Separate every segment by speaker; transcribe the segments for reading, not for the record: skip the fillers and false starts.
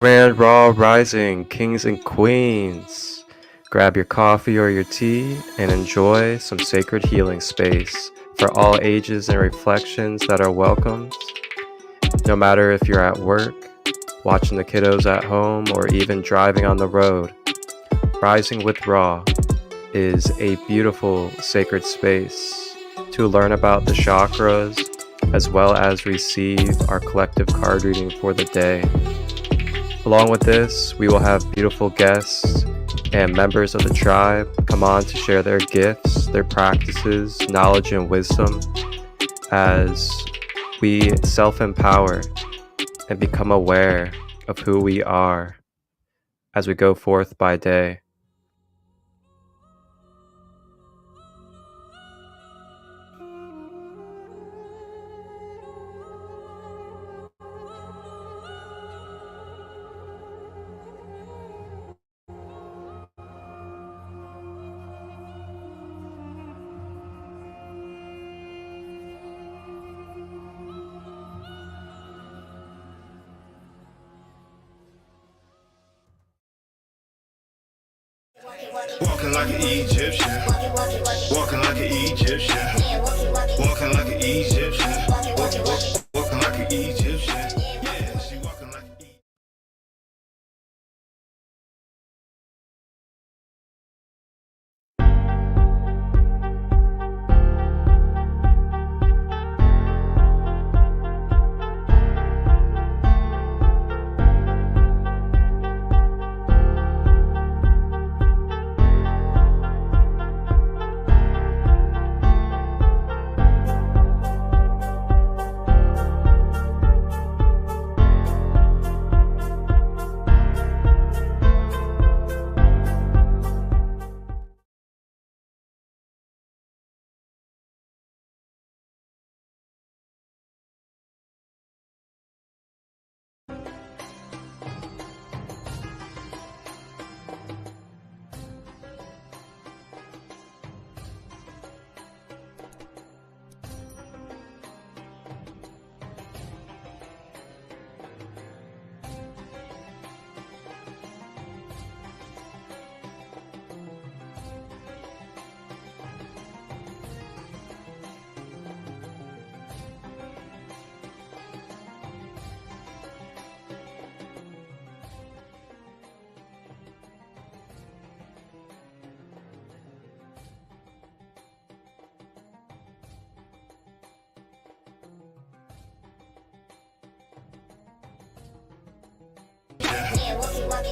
Speaker 1: Grand Raw Rising, kings and queens. Grab your coffee or your tea and enjoy some sacred healing space for all ages and reflections that are welcomed. No matter if you're at work, watching the kiddos at home, or even driving on the road, Rising with Raw is a beautiful sacred space to learn about the chakras as well as receive our collective card reading for the day. Along with this, we will have beautiful guests and members of the tribe come on to share their gifts, their practices, knowledge, and wisdom as we self-empower and become aware of who we are as we go forth by day.
Speaker 2: Walking like an Egyptian, walking like an Egyptian, walking like an Egyptian, walking like an Egyptian. Yeah, she walking like an Egyptian.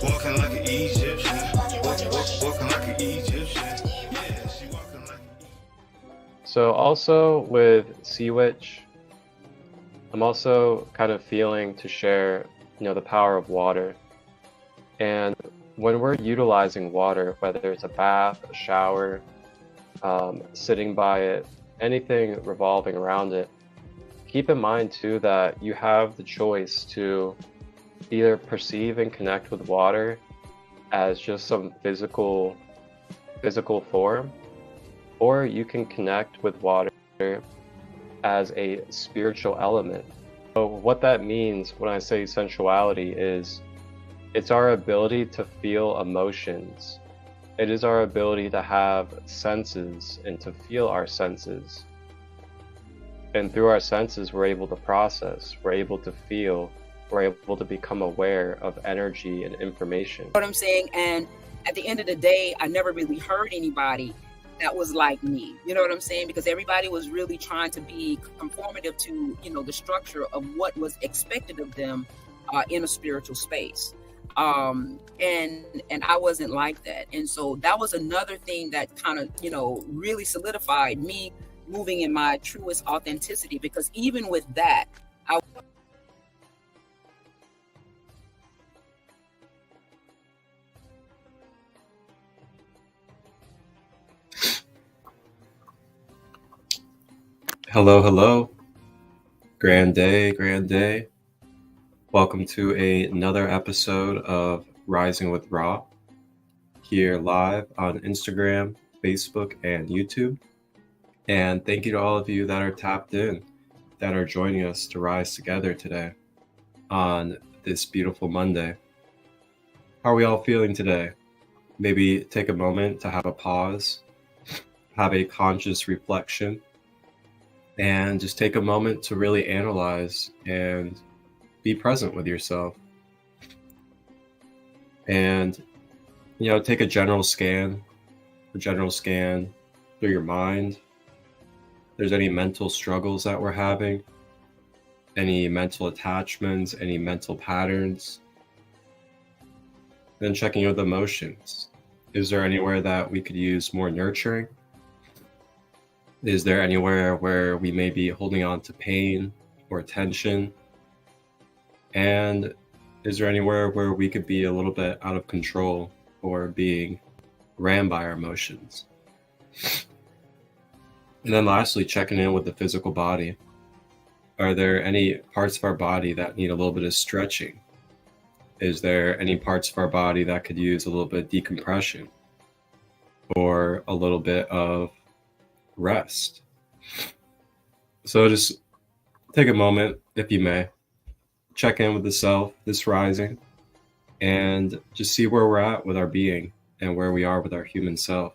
Speaker 2: Walking like an Egyptian, walking like an Egyptian. Yeah, she walking like an Egyptian.
Speaker 1: So also with Sea Witch, I'm also kind of feeling to share, the power of water. And when we're utilizing water, whether it's a bath, a shower, sitting by it, anything revolving around it, keep in mind too that you have the choice to either perceive and connect with water as just some physical form, or you can connect with water as a spiritual element. So what that means when I say sensuality is it's our ability to feel emotions. It is our ability to have senses and to feel our senses. And through our senses, we're able to process, we're able to feel, we're able to become aware of energy and information.
Speaker 3: You know what I'm saying? And at the end of the day, I never really heard anybody that was like me. You know what I'm saying? Because everybody was really trying to be conformative to, the structure of what was expected of them in a spiritual space. And I wasn't like that. And so that was another thing that kind of, really solidified me moving in my truest authenticity, because even with that,
Speaker 1: Hello. Grand day. Welcome to another episode of Rising with Raw, here live on Instagram, Facebook, and YouTube. And thank you to all of you that are tapped in, that are joining us to rise together today on this beautiful Monday. how are we all feeling today? Maybe take a moment to have a pause, have a conscious reflection, and just take a moment to really analyze and be present with yourself. And, take a general scan through your mind. If there's any mental struggles that we're having, any mental attachments, any mental patterns. Then checking with emotions. Is there anywhere that we could use more nurturing? Is there anywhere where we may be holding on to pain or tension? And is there anywhere where we could be a little bit out of control or being ran by our emotions? And then lastly, checking in with the physical body. Are there any parts of our body that need a little bit of stretching? Is there any parts of our body that could use a little bit of decompression or a little bit of rest? So just take a moment, if you may, check in with the self this rising and just see where we're at with our being and where we are with our human self.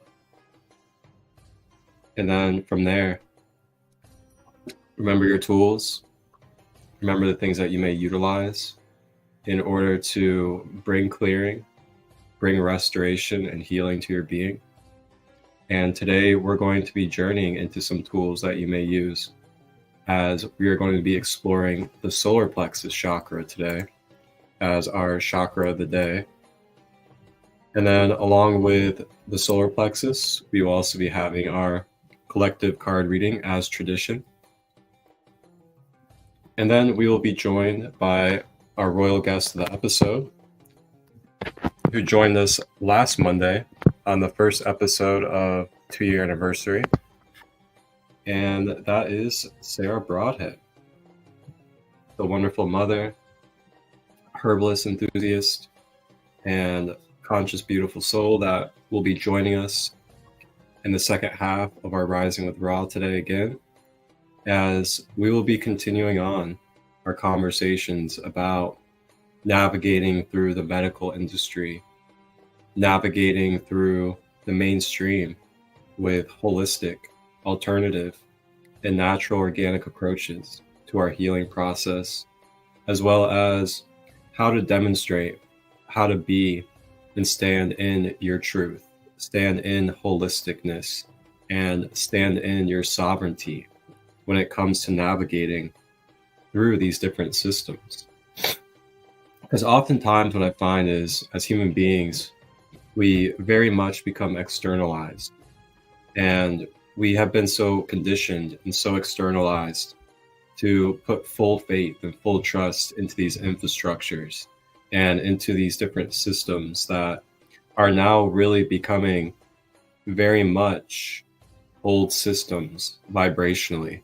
Speaker 1: And then from there, remember your tools, remember the things that you may utilize in order to bring clearing, bring restoration and healing to your being. And today we're going to be journeying into some tools that you may use, as we are going to be exploring the solar plexus chakra today as our chakra of the day. And then along with the solar plexus, we will also be having our collective card reading as tradition. And then we will be joined by our royal guest of the episode, who joined us last Monday on the first episode of 2-year anniversary. And that is Sara Broadhead, the wonderful mother, herbalist enthusiast, and conscious, beautiful soul that will be joining us in the second half of our Rising with Ra today again, as we will be continuing on our conversations about navigating through the medical industry, navigating through the mainstream with holistic, alternative, and natural organic approaches to our healing process, as well as how to demonstrate, how to be and stand in your truth, stand in holisticness, and stand in your sovereignty when it comes to navigating through these different systems. Because oftentimes what I find is, as human beings, we very much become externalized, and we have been so conditioned and so externalized to put full faith and full trust into these infrastructures and into these different systems that are now really becoming very much old systems vibrationally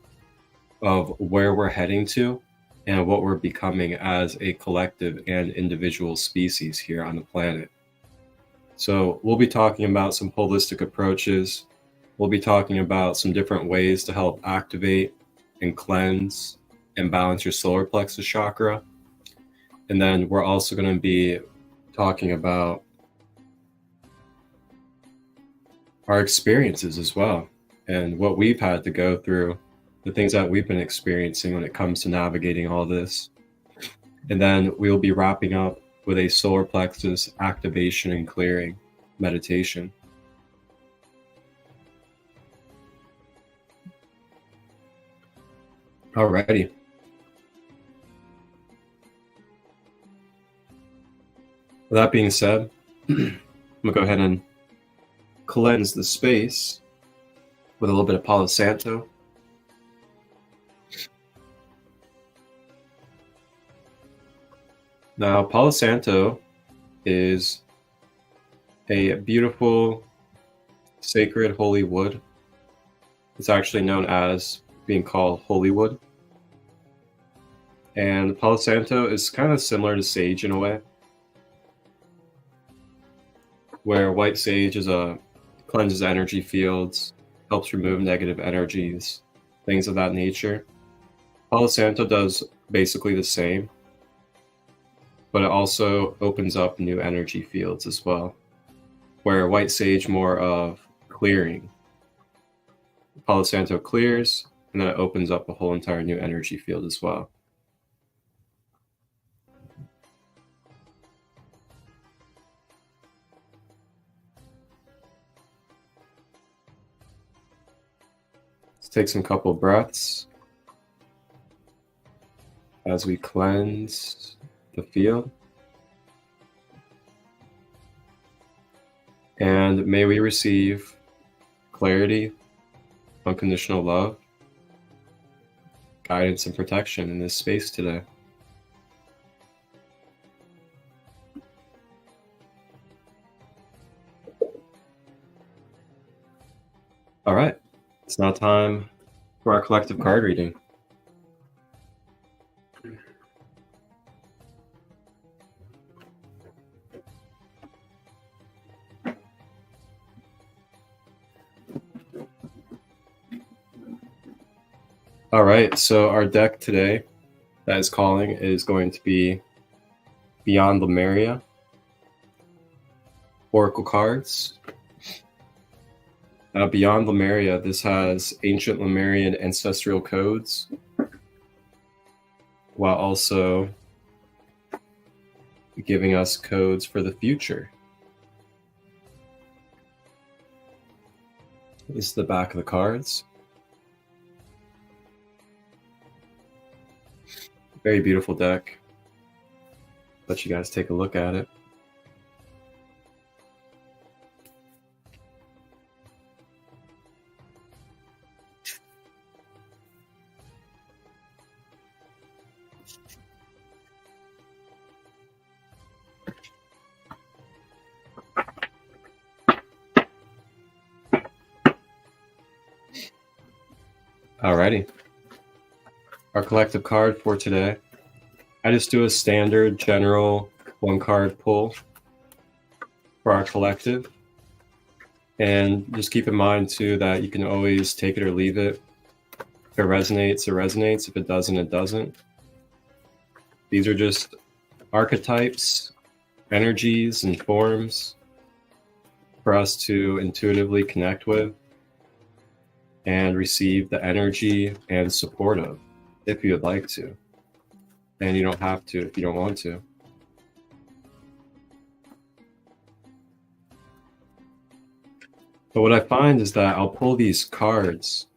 Speaker 1: of where we're heading to and what we're becoming as a collective and individual species here on the planet. So we'll be talking about some holistic approaches. We'll be talking about some different ways to help activate and cleanse and balance your solar plexus chakra. And then we're also going to be talking about our experiences as well, and what we've had to go through, the things that we've been experiencing when it comes to navigating all this. And then we'll be wrapping up with a solar plexus activation and clearing meditation. Alrighty. With that being said, I'm gonna go ahead and cleanse the space with a little bit of Palo Santo. Now, Palo Santo is a beautiful, sacred, holy wood. It's actually known as being called holy wood. And Palo Santo is kind of similar to sage in a way, where white sage is cleanses energy fields, helps remove negative energies, things of that nature. Palo Santo does basically the same. but it also opens up new energy fields as well, where white sage more of clearing. Palo Santo clears, and then it opens up a whole entire new energy field as well. Let's take some couple breaths as we cleanse the field. And may we receive clarity, unconditional love, guidance, and protection in this space today. All right, it's now time for our collective card reading. All right, so our deck today that is calling is going to be Beyond Lemuria Oracle cards. Now, Beyond Lemuria, this has ancient Lemurian ancestral codes, while also giving us codes for the future. This is the back of the cards. Very beautiful deck. Let you guys take a look at it. Alrighty. Our collective card for today. I just do a standard general one card pull for our collective. And just keep in mind too that you can always take it or leave it. If it resonates, it resonates. If it doesn't, it doesn't. These are just archetypes, energies, and forms for us to intuitively connect with and receive the energy and support of, if you would like to. And you don't have to if you don't want to. But what I find is that I'll pull these cards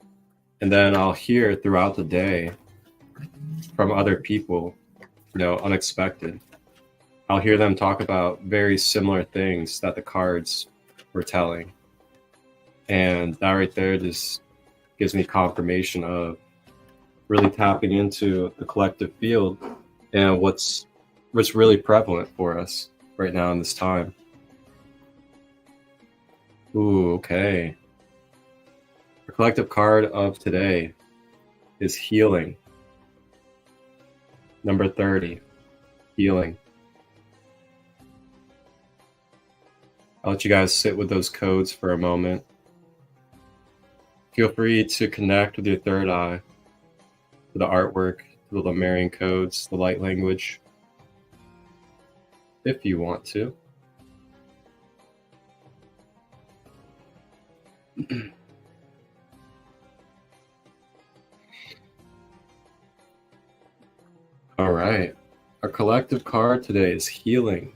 Speaker 1: and then I'll hear throughout the day from other people, unexpected. I'll hear them talk about very similar things that the cards were telling. And that right there just gives me confirmation of really tapping into the collective field and what's really prevalent for us right now in this time. Ooh, okay. The collective card of today is healing. Number 30, healing. I'll let you guys sit with those codes for a moment. Feel free to connect with your third eye, to the artwork, to the Lemurian codes, the light language, if you want to. All right. Our collective card today is healing.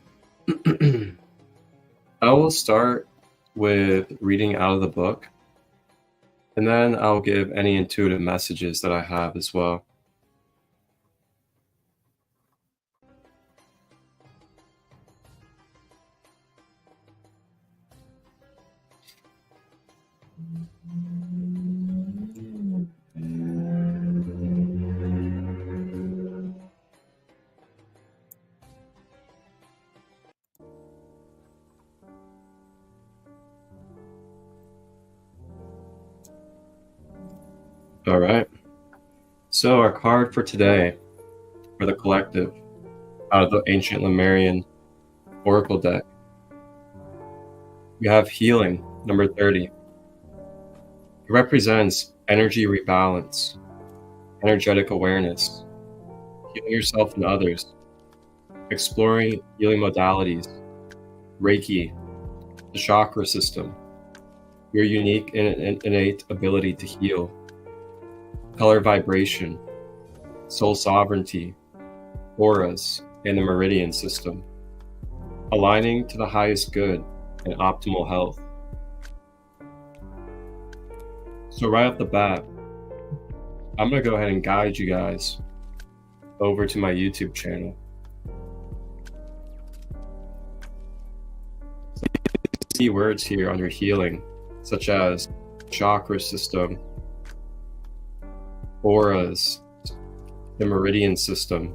Speaker 1: I will start with reading out of the book, and then I'll give any intuitive messages that I have as well. All right. So our card for today, for the collective, out of the Ancient Lemurian Oracle deck, we have healing, number 30. It represents energy rebalance, energetic awareness, healing yourself and others, exploring healing modalities, Reiki, the chakra system, your unique and innate ability to heal, color vibration, soul sovereignty, auras, and the meridian system, aligning to the highest good and optimal health. So right off the bat, I'm going to go ahead and guide you guys over to my YouTube channel. So you see words here under healing, such as chakra system, auras, the meridian system.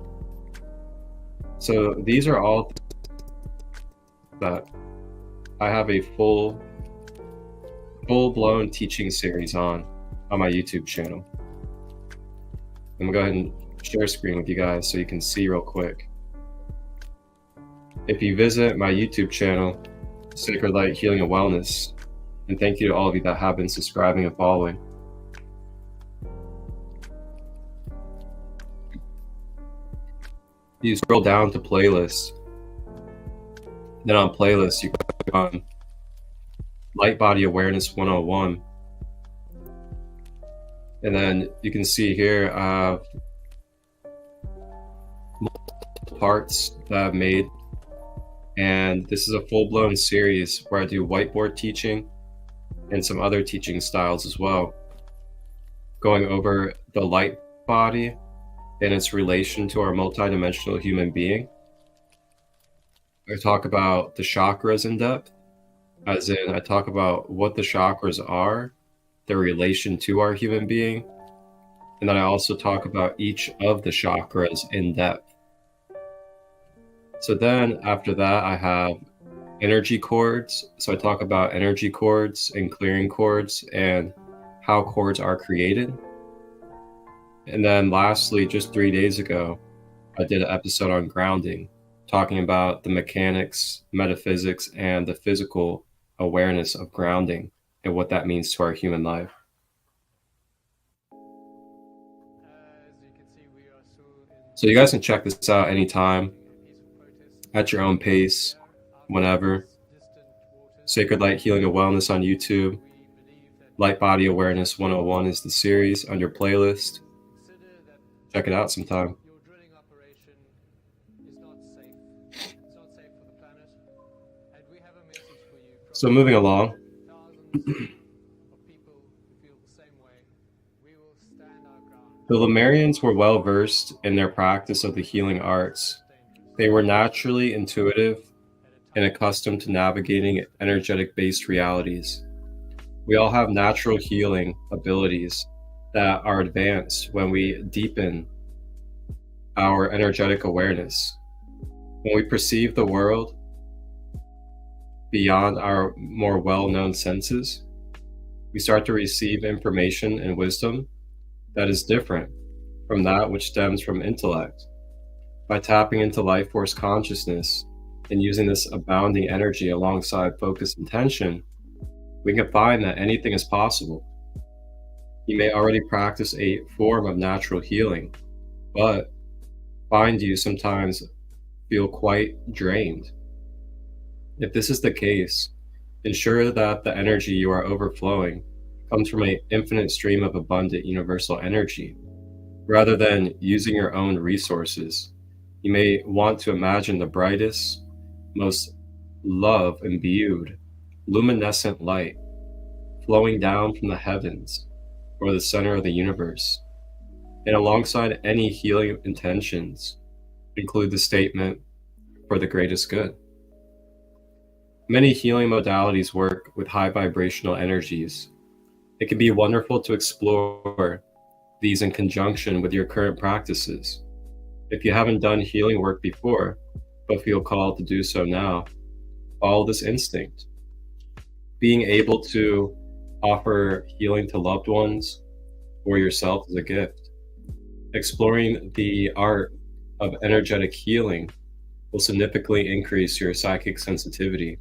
Speaker 1: So these are all that I have a full-blown teaching series on my YouTube channel. I'm gonna go ahead and share screen with you guys so you can see real quick. If you visit my YouTube channel, Sacred Light Healing and Wellness, and thank you to all of you that have been subscribing and following. You scroll down to playlists. Then on playlists, you click on Light Body Awareness 101. And then you can see here multiple parts that I've made. And this is a full-blown series where I do whiteboard teaching and some other teaching styles as well, going over the light body and its relation to our multidimensional human being. I talk about the chakras in depth, as in I talk about what the chakras are, their relation to our human being, and then I also talk about each of the chakras in depth. So then after that, I have energy cords. So I talk about energy cords and clearing cords and how cords are created. And then lastly, just 3 days ago, I did an episode on grounding, talking about the mechanics, metaphysics, and the physical awareness of grounding and what that means to our human life. So you guys can check this out anytime, at your own pace, whenever. Sacred Light Healing and Wellness on YouTube. Light Body Awareness 101 is the series on your playlist. Check it out sometime. So moving along. The Lemurians were well versed in their practice of the healing arts. They were naturally intuitive and accustomed to navigating energetic-based realities. We all have natural healing abilities that are advanced when we deepen our energetic awareness. When we perceive the world beyond our more well-known senses, we start to receive information and wisdom that is different from that which stems from intellect. By tapping into life force consciousness and using this abounding energy alongside focused intention, we can find that anything is possible. You may already practice a form of natural healing, but find you sometimes feel quite drained. If this is the case, ensure that the energy you are overflowing comes from an infinite stream of abundant universal energy. Rather than using your own resources, you may want to imagine the brightest, most love-imbued, luminescent light flowing down from the heavens or the center of the universe. And alongside any healing intentions, include the statement, "for the greatest good." Many healing modalities work with high vibrational energies. It can be wonderful to explore these in conjunction with your current practices. If you haven't done healing work before, but feel called to do so now, follow this instinct. Being able to offer healing to loved ones or yourself is a gift. Exploring the art of energetic healing will significantly increase your psychic sensitivity.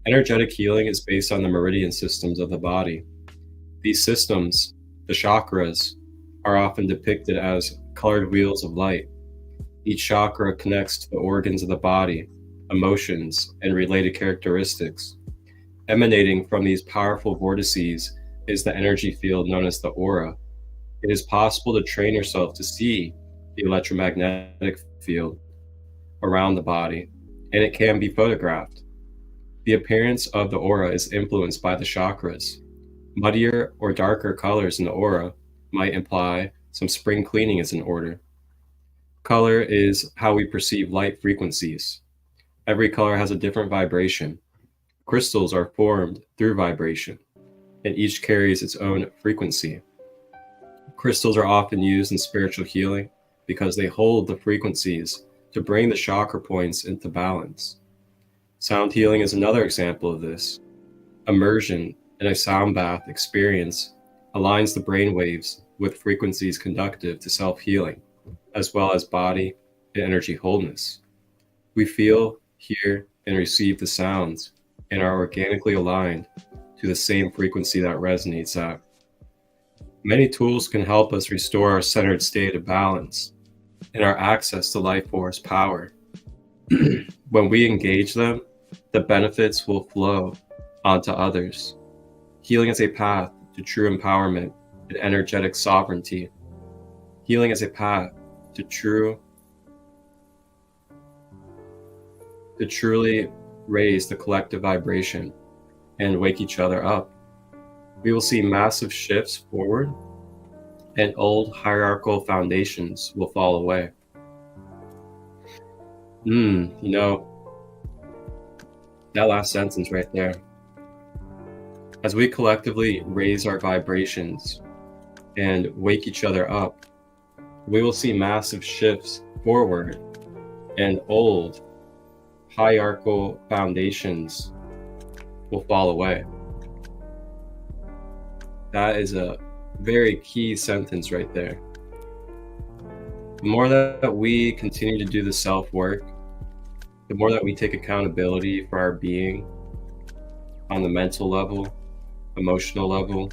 Speaker 1: Energetic healing is based on the meridian systems of the body. These systems, the chakras, are often depicted as colored wheels of light. Each chakra connects to the organs of the body, emotions, and related characteristics. Emanating from these powerful vortices is the energy field known as the aura. It is possible to train yourself to see the electromagnetic field around the body, and it can be photographed. The appearance of the aura is influenced by the chakras. Muddier or darker colors in the aura might imply some spring cleaning is in order. Color is how we perceive light frequencies. Every color has a different vibration. Crystals are formed through vibration, and each carries its own frequency. Crystals are often used in spiritual healing because they hold the frequencies to bring the chakra points into balance. Sound healing is another example of this. Immersion in a sound bath experience aligns the brain waves with frequencies conducive to self-healing, as well as body and energy wholeness. We feel, hear, and receive the sounds and are organically aligned to the same frequency that resonates at. Many tools can help us restore our centered state of balance and our access to life force power. When we engage them, the benefits will flow onto others. Healing is a path to true empowerment and energetic sovereignty. Healing is a path to truly raise the collective vibration and wake each other up. We will see massive shifts forward, and old hierarchical foundations will fall away. That last sentence right there. As we collectively raise our vibrations and wake each other up, we will see massive shifts forward, and old hierarchical foundations will fall away. That is a very key sentence right there. The more that we continue to do the self-work, the more that we take accountability for our being on the mental level, emotional level,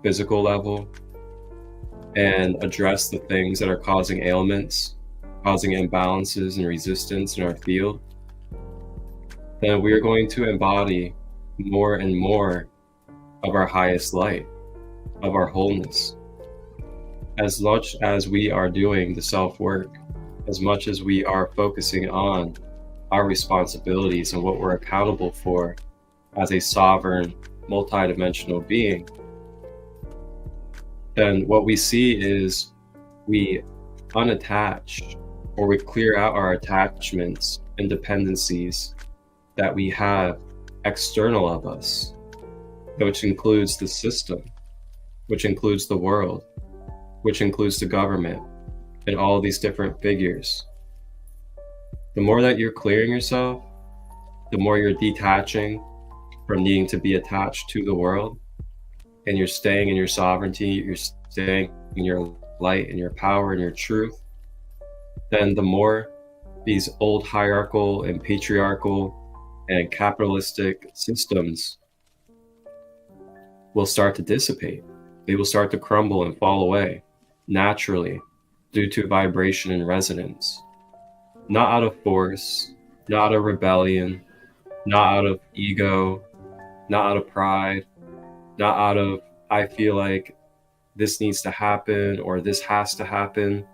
Speaker 1: physical level, and address the things that are causing ailments, causing imbalances and resistance in our field, then we are going to embody more and more of our highest light, of our wholeness. As much as we are doing the self-work, as much as we are focusing on our responsibilities and what we're accountable for as a sovereign, multidimensional being, then what we see is we unattach, or we clear out our attachments and dependencies that we have external of us, which includes the system, which includes the world, which includes the government, and all these different figures. The more that you're clearing yourself, the more you're detaching from needing to be attached to the world, and you're staying in your sovereignty, you're staying in your light and your power and your truth, then the more these old hierarchical and patriarchal and capitalistic systems will start to dissipate. They will start to crumble and fall away naturally due to vibration and resonance. Not out of force, not out of rebellion, not out of ego, not out of pride, not out of, I feel like this needs to happen or this has to happen,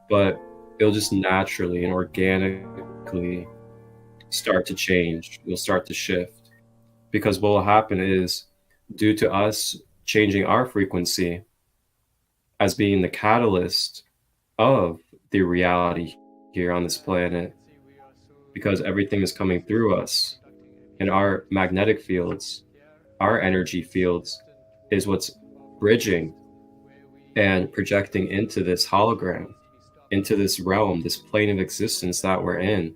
Speaker 1: but it'll just naturally and organically start to change. You'll start to shift, because what will happen is, due to us changing our frequency as being the catalyst of the reality here on this planet, because everything is coming through us, and our magnetic fields, our energy fields is what's bridging and projecting into this hologram, into this realm, this plane of existence that we're in,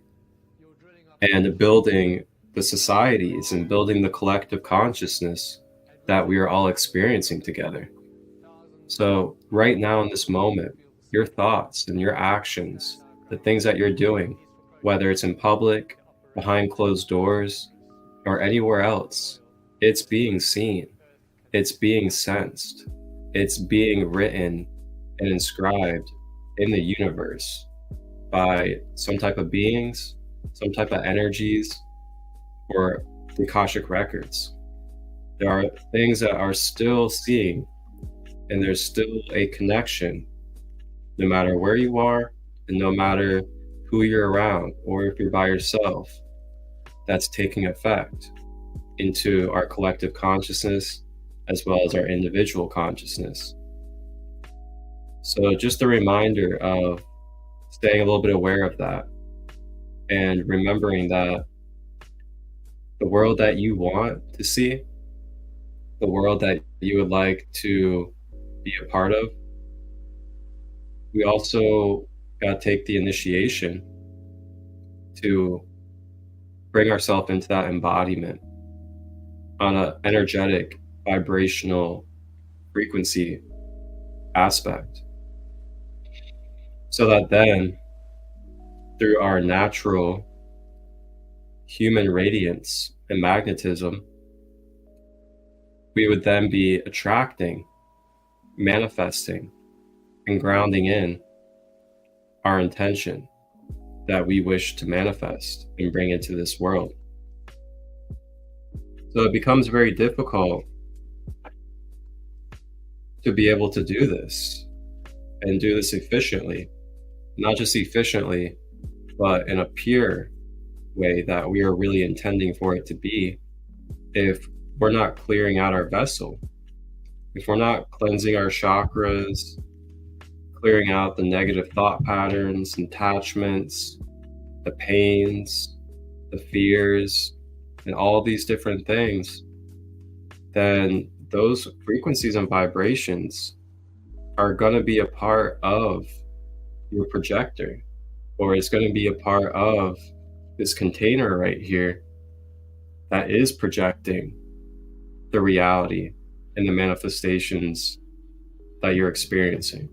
Speaker 1: and building the societies and building the collective consciousness that we are all experiencing together. So right now in this moment, your thoughts and your actions, the things that you're doing, whether it's in public, behind closed doors, or anywhere else, it's being seen, it's being sensed, it's being written and inscribed in the universe. by some type of beings, some type of energies, or the Akashic records. There are things that are still seeing, and there's still a connection, no matter where you are, and no matter who you're around, or if you're by yourself, that's taking effect into our collective consciousness, as well as our individual consciousness. So just a reminder of staying a little bit aware of that, and remembering that the world that you want to see, the world that you would like to be a part of, we also got to take the initiation to bring ourselves into that embodiment on an energetic, vibrational frequency aspect. So that then, through our natural human radiance and magnetism, we would then be attracting, manifesting, and grounding in our intention that we wish to manifest and bring into this world. So it becomes very difficult to be able to do this and do this efficiently. Not just efficiently, but in a pure way that we are really intending for it to be, if we're not clearing out our vessel, if we're not cleansing our chakras, clearing out the negative thought patterns, attachments, the pains, the fears, and all these different things, then those frequencies and vibrations are going to be a part of your projector, or it's going to be a part of this container right here that is projecting the reality and the manifestations that you're experiencing.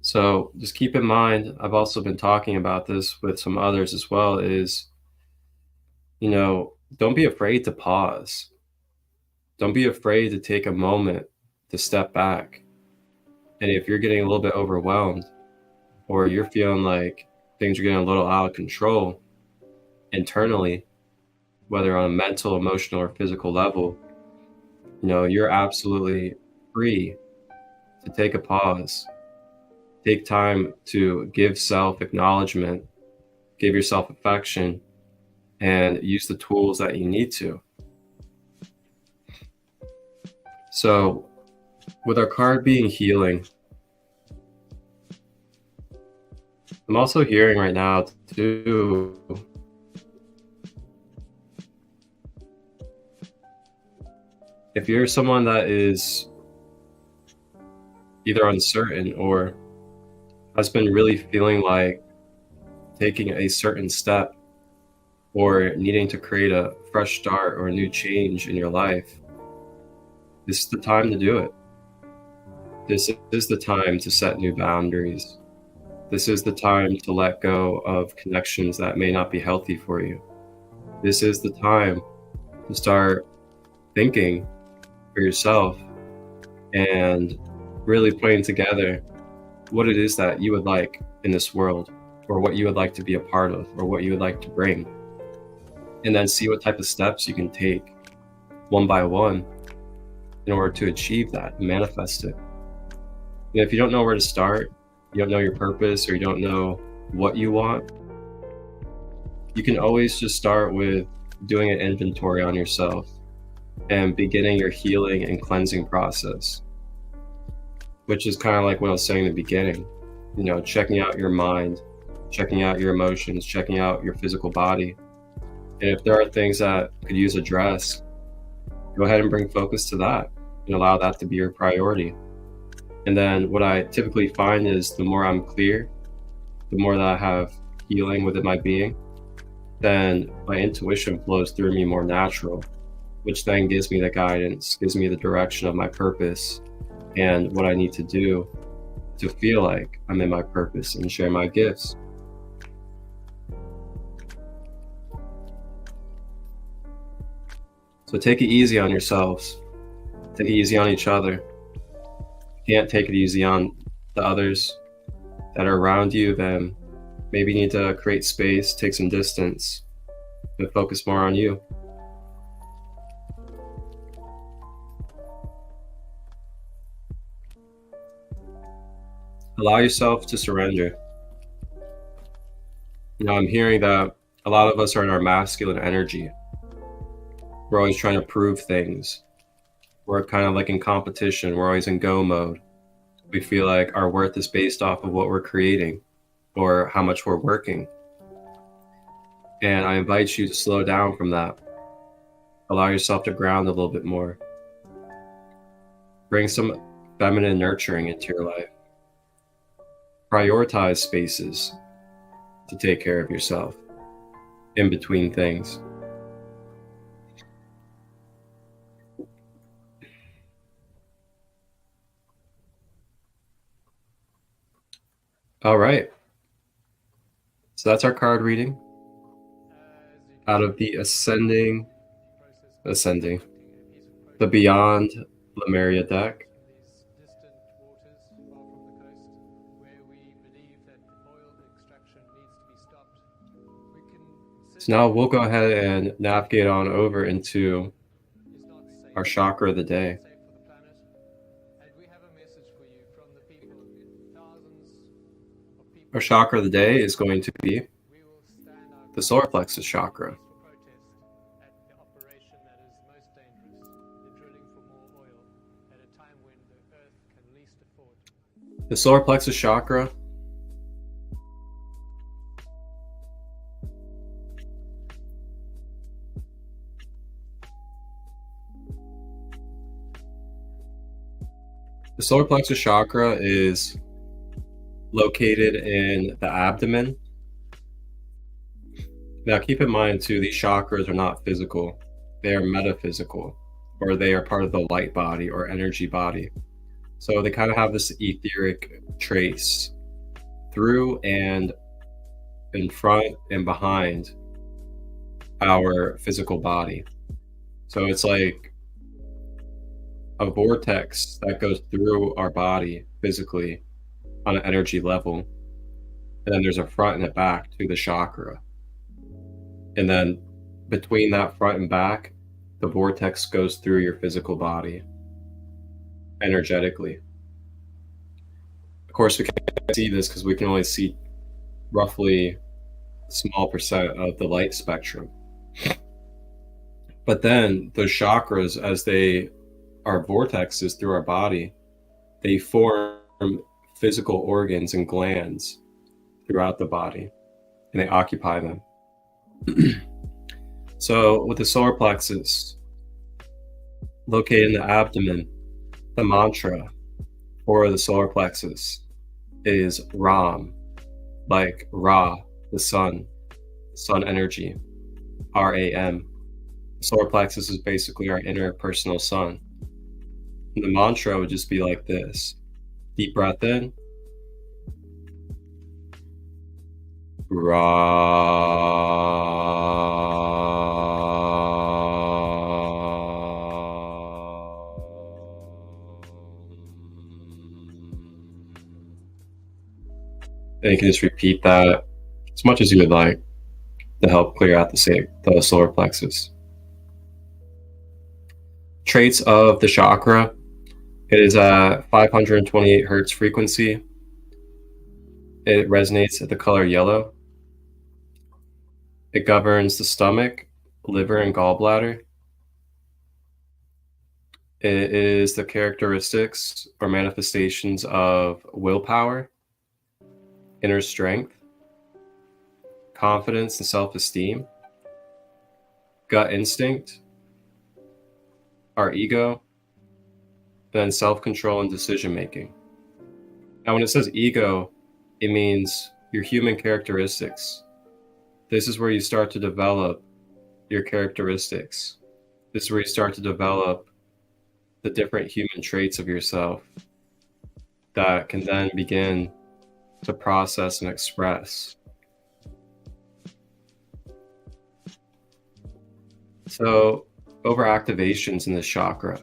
Speaker 1: So just keep in mind, I've also been talking about this with some others as well, is, don't be afraid to pause. Don't be afraid to take a moment to step back. And if you're getting a little bit overwhelmed, or you're feeling like things are getting a little out of control internally, whether on a mental, emotional, or physical level, you're absolutely free to take a pause. Take time to give self-acknowledgement, give yourself affection, and use the tools that you need to. So, with our card being healing, I'm also hearing right now too, if you're someone that is either uncertain or has been really feeling like taking a certain step or needing to create a fresh start or a new change in your life, this is the time to do it. This is the time to set new boundaries. This is the time to let go of connections that may not be healthy for you. This is the time to start thinking for yourself and really putting together what it is that you would like in this world, or what you would like to be a part of, or what you would like to bring. And then see what type of steps you can take one by one in order to achieve that and manifest it. And if you don't know where to start, you don't know your purpose, or you don't know what you want, you can always just start with doing an inventory on yourself and beginning your healing and cleansing process, which is kind of like what I was saying in the beginning, checking out your mind, checking out your emotions, checking out your physical body. And if there are things that could use address, go ahead and bring focus to that and allow that to be your priority. And then what I typically find is the more I'm clear, the more that I have healing within my being, then my intuition flows through me more natural, which then gives me the guidance, gives me the direction of my purpose and what I need to do to feel like I'm in my purpose and share my gifts. So take it easy on yourselves. Take it easy on each other. If you can't take it easy on the others, that are around you, then maybe you need to create space, take some distance, and focus more on you. Allow yourself to surrender. I'm hearing that a lot of us are in our masculine energy. We're always trying to prove things. We're kind of like in competition. We're always in go mode. We feel like our worth is based off of what we're creating or how much we're working. And I invite you to slow down from that. Allow yourself to ground a little bit more. Bring some feminine nurturing into your life. Prioritize spaces to take care of yourself in between things. All right. So that's our card reading out of the Ascending, the Beyond Lemuria deck. So now we'll go ahead and navigate on over into our chakra of the day. Our chakra of the day is going to be the solar plexus chakra. The solar plexus chakra is located in the abdomen. Now keep in mind too, these chakras are not physical. They are metaphysical, or they are part of the light body or energy body. So they kind of have this etheric trace through and in front and behind our physical body. So it's like a vortex that goes through our body physically on an energy level. And then there's a front and a back to the chakra. And then between that front and back, the vortex goes through your physical body energetically. Of course, we can't see this because we can only see roughly a small percent of the light spectrum. But then those chakras, as they are vortexes through our body, they form physical organs and glands throughout the body, and they occupy them. So with the solar plexus located in the abdomen, the mantra for the solar plexus is Ram, like Ra, the sun energy, RAM. Solar plexus is basically our inner personal sun. And the mantra would just be like this. Deep breath in. Ra. And you can just repeat that as much as you would like to help clear out the solar plexus. Traits of the chakra. It is a 528 hertz frequency. It resonates at the color yellow. It governs the stomach, liver, and gallbladder. It is the characteristics or manifestations of willpower, inner strength, confidence and self-esteem, gut instinct, our ego, then self-control and decision-making. Now, when it says ego, it means your human characteristics. This is where you start to develop your characteristics. This is where you start to develop the different human traits of yourself that can then begin to process and express. So, overactivations in this chakra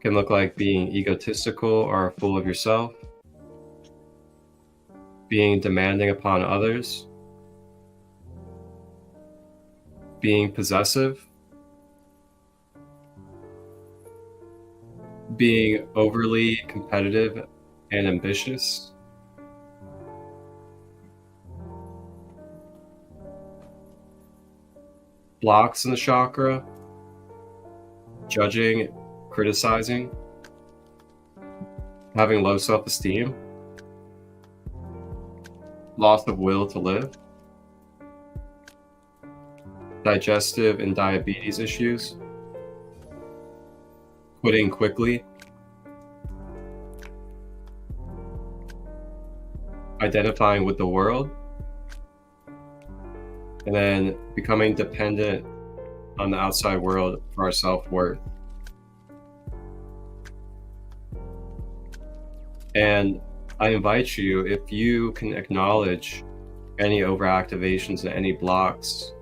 Speaker 1: can look like being egotistical or full of yourself, being demanding upon others, being possessive, being overly competitive and ambitious, blocks in the chakra, judging, criticizing, having low self-esteem, loss of will to live, digestive and diabetes issues, quitting quickly, identifying with the world, and then becoming dependent on the outside world for our self-worth. And I invite you, if you can acknowledge any overactivations and any blocks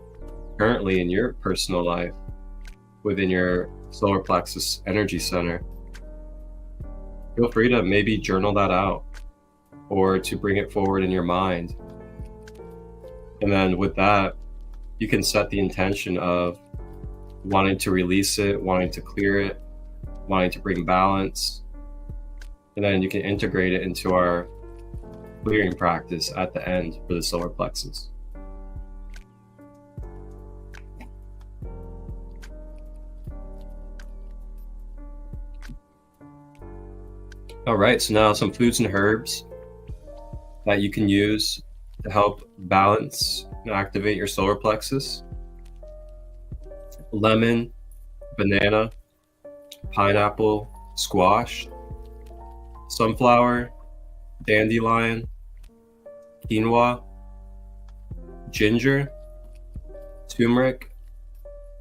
Speaker 1: currently in your personal life within your solar plexus energy center, feel free to maybe journal that out or to bring it forward in your mind. And then with that, you can set the intention of wanting to release it, wanting to clear it, wanting to bring balance. And then you can integrate it into our clearing practice at the end for the solar plexus. All right, so now some foods and herbs that you can use to help balance and activate your solar plexus. Lemon, banana, pineapple, squash, sunflower, dandelion, quinoa, ginger, turmeric,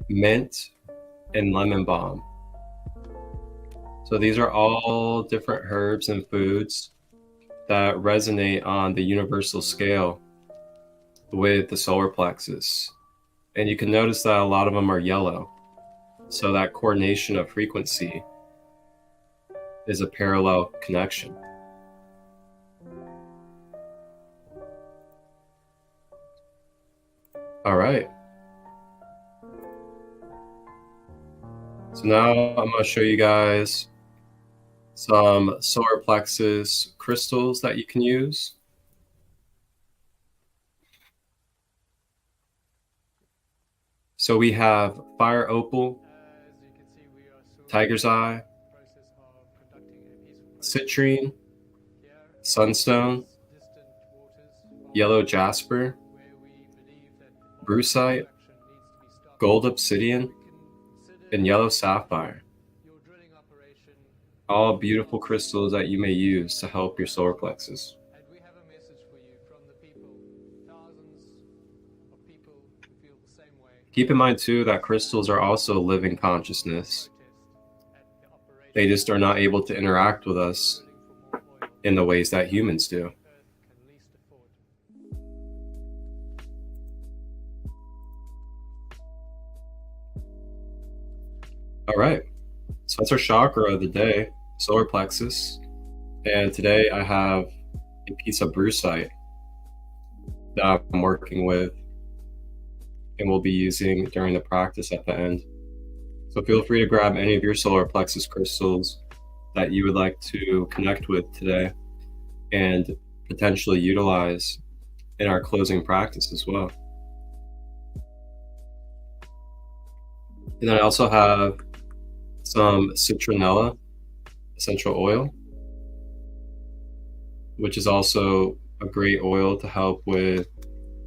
Speaker 1: mint, and lemon balm. So these are all different herbs and foods that resonate on the universal scale with the solar plexus. And you can notice that a lot of them are yellow. So that coordination of frequency is a parallel connection. All right. So now I'm going to show you guys some solar plexus crystals that you can use. So we have fire opal, tiger's eye, citrine, sunstone, yellow jasper, brucite, gold obsidian, and yellow sapphire. All beautiful crystals that you may use to help your solar plexus.
Speaker 4: And we have a message for you from the people, thousands of people who feel the same way.
Speaker 1: Keep in mind too that crystals are also living consciousness. They just are not able to interact with us in the ways that humans do. All right, so that's our chakra of the day, solar plexus. And today I have a piece of brucite that I'm working with and will be using during the practice at the end. So feel free to grab any of your solar plexus crystals that you would like to connect with today and potentially utilize in our closing practice as well. And then I also have some citronella essential oil, which is also a great oil to help with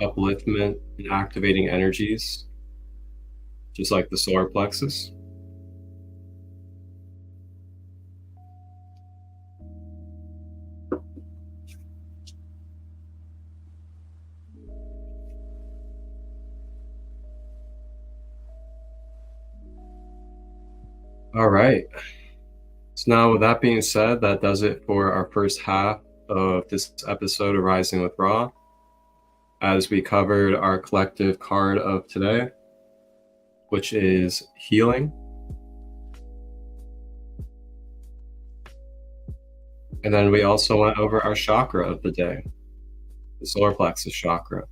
Speaker 1: upliftment and activating energies, just like the solar plexus. All right. So now with that being said, that does it for our first half of this episode of Rising with Ra, as we covered our collective card of today, which is healing. And then we also went over our chakra of the day, the solar plexus chakra.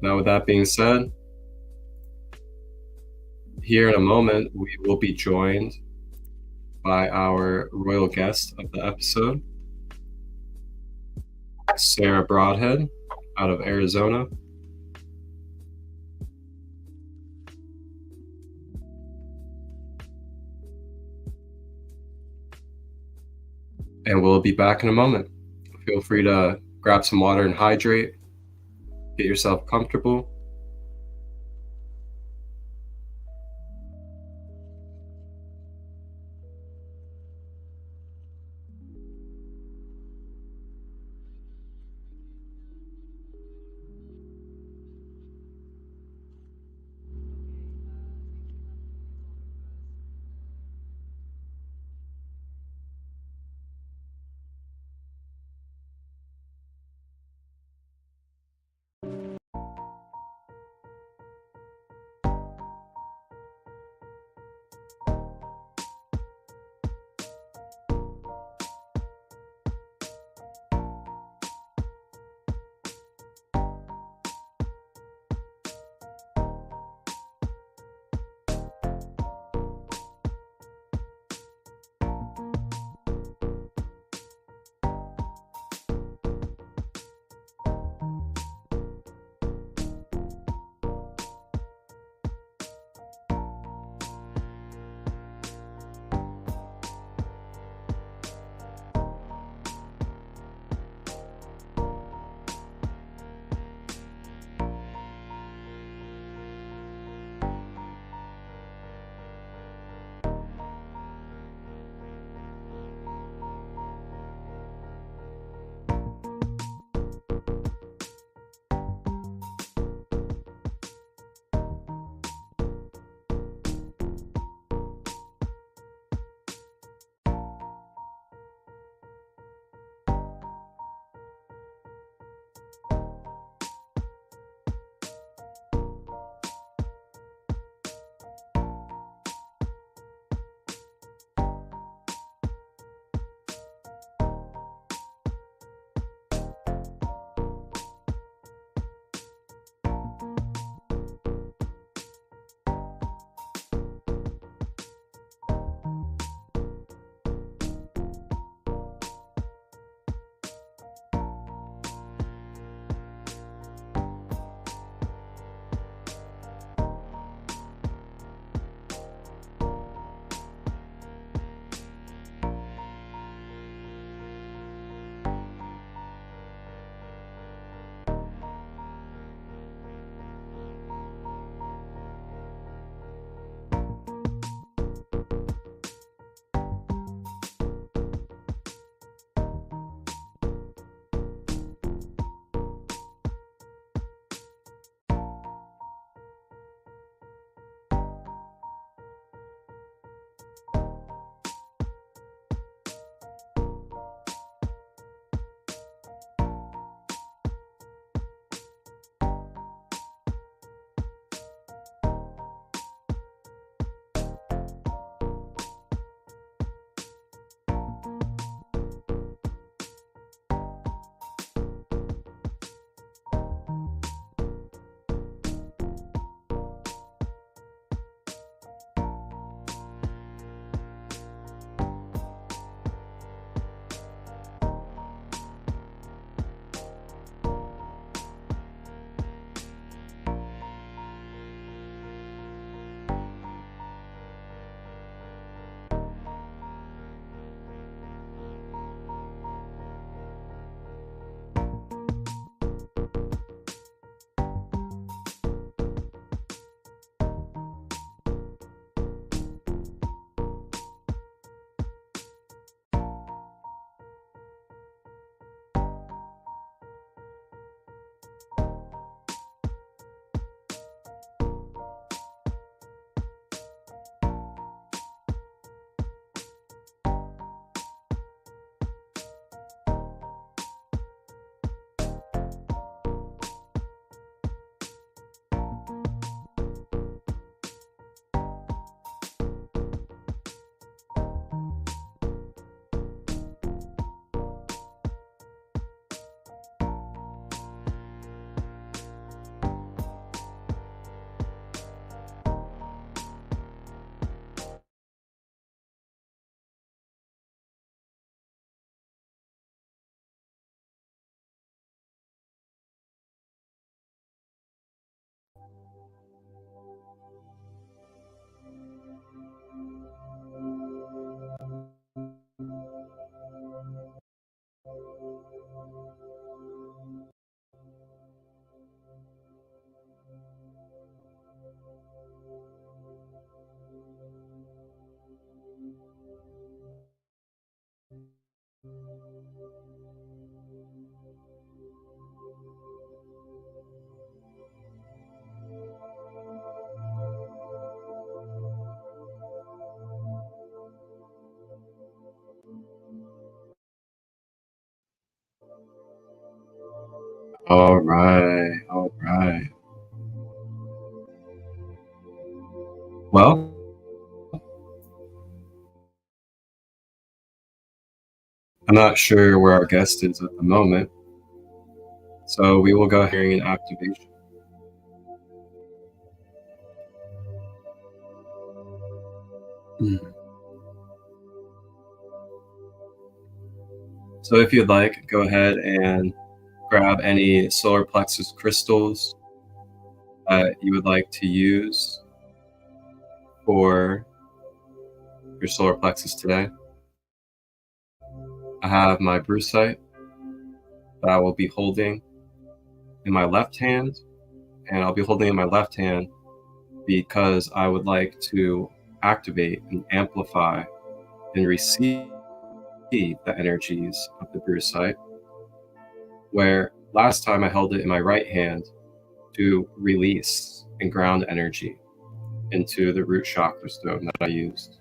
Speaker 1: Now, with that being said, here in a moment, we will be joined by our royal guest of the episode, Sara Broadhead, out of Arizona. And we'll be back in a moment. Feel free to grab some water and hydrate. Get yourself comfortable. All right, all right. Well, I'm not sure where our guest is at the moment, so we will go ahead and an activation. So if you'd like, go ahead and grab any solar plexus crystals that you would like to use for your solar plexus today. I have my brucite that I will be holding in my left hand, and I'll be holding in my left hand because I would like to activate and amplify and receive the energies of the brucite, where last time I held it in my right hand to release and ground energy into the root chakra stone that I used.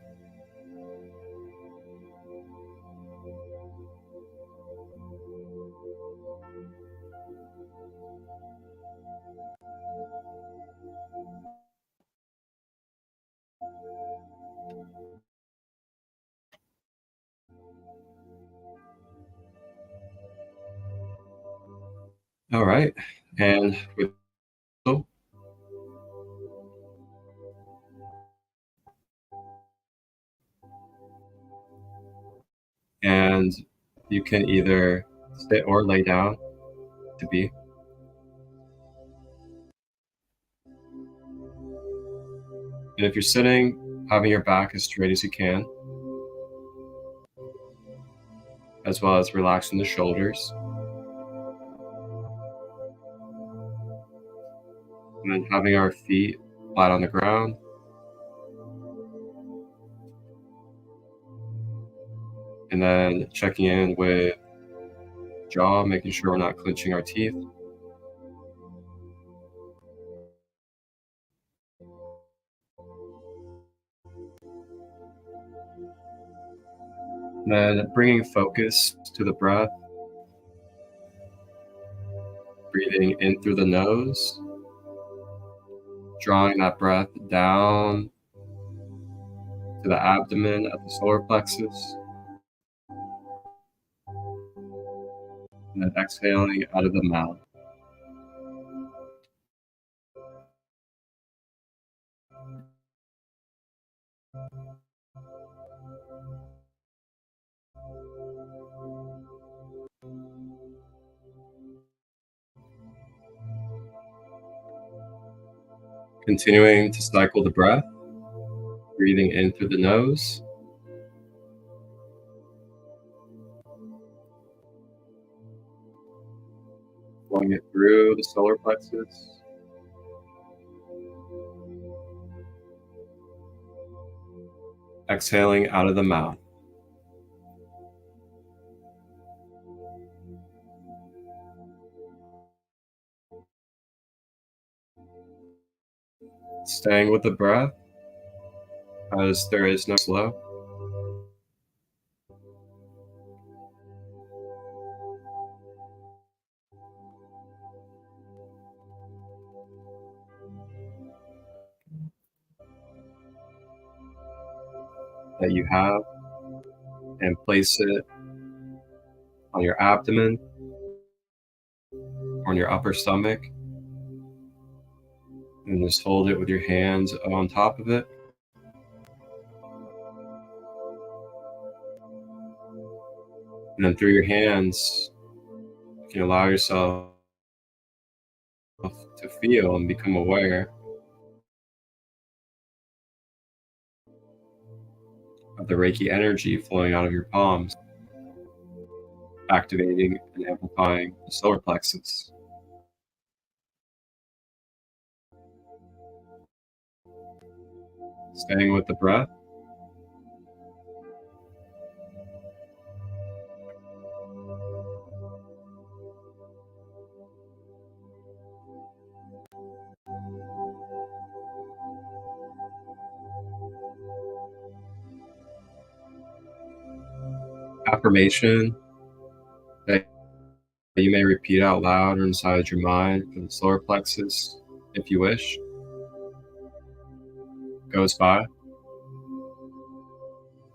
Speaker 1: All right, and with and you can either sit or lay down to be. And if you're sitting, having your back as straight as you can, as well as relaxing the shoulders. And then having our feet flat on the ground. And then checking in with jaw, making sure we're not clenching our teeth. And then bringing focus to the breath. Breathing in through the nose. Drawing that breath down to the abdomen at the solar plexus. And then exhaling out of the mouth. Continuing to cycle the breath, breathing in through the nose. Flowing it through the solar plexus. Exhaling out of the mouth. Staying with the breath, as there is no slow. That you have, and place it on your abdomen or on your upper stomach, and just hold it with your hands on top of it. And then through your hands, you can allow yourself to feel and become aware of the Reiki energy flowing out of your palms, activating and amplifying the solar plexus. Staying with the breath. Affirmation that you may repeat out loud or inside your mind from the solar plexus, if you wish, goes by.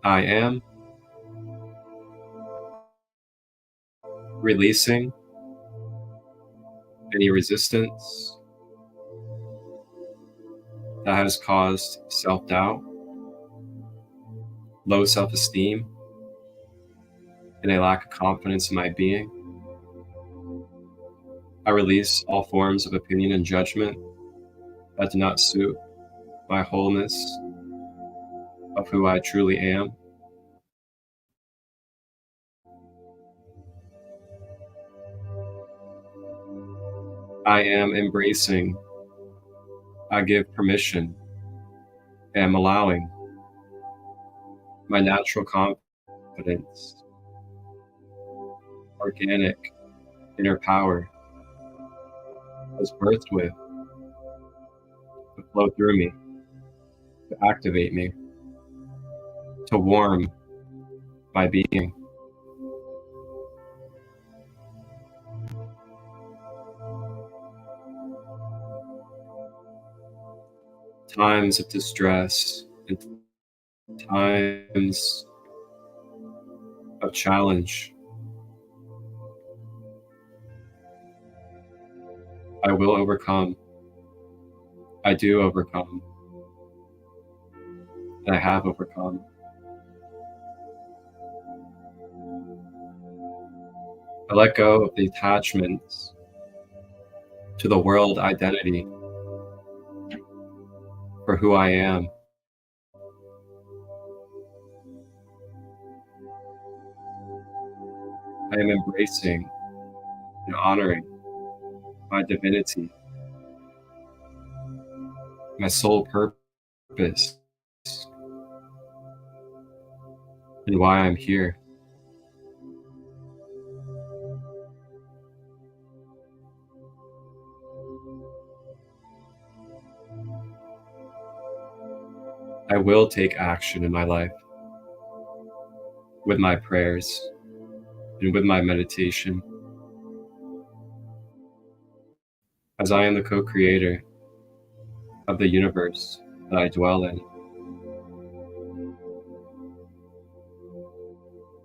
Speaker 1: I am releasing any resistance that has caused self-doubt, low self-esteem, and a lack of confidence in my being. I release all forms of opinion and judgment that do not suit my wholeness of who I truly am. I am embracing, I give permission, and am allowing my natural confidence, organic inner power I was birthed with to flow through me, to activate me, to warm my being. Times of distress and times of challenge, I will overcome. I do overcome. And I have overcome. I let go of the attachments to the world identity for who I am. I am embracing and honoring my divinity, my soul purpose, and why I'm here. I will take action in my life with my prayers and with my meditation, as I am the co-creator of the universe that I dwell in.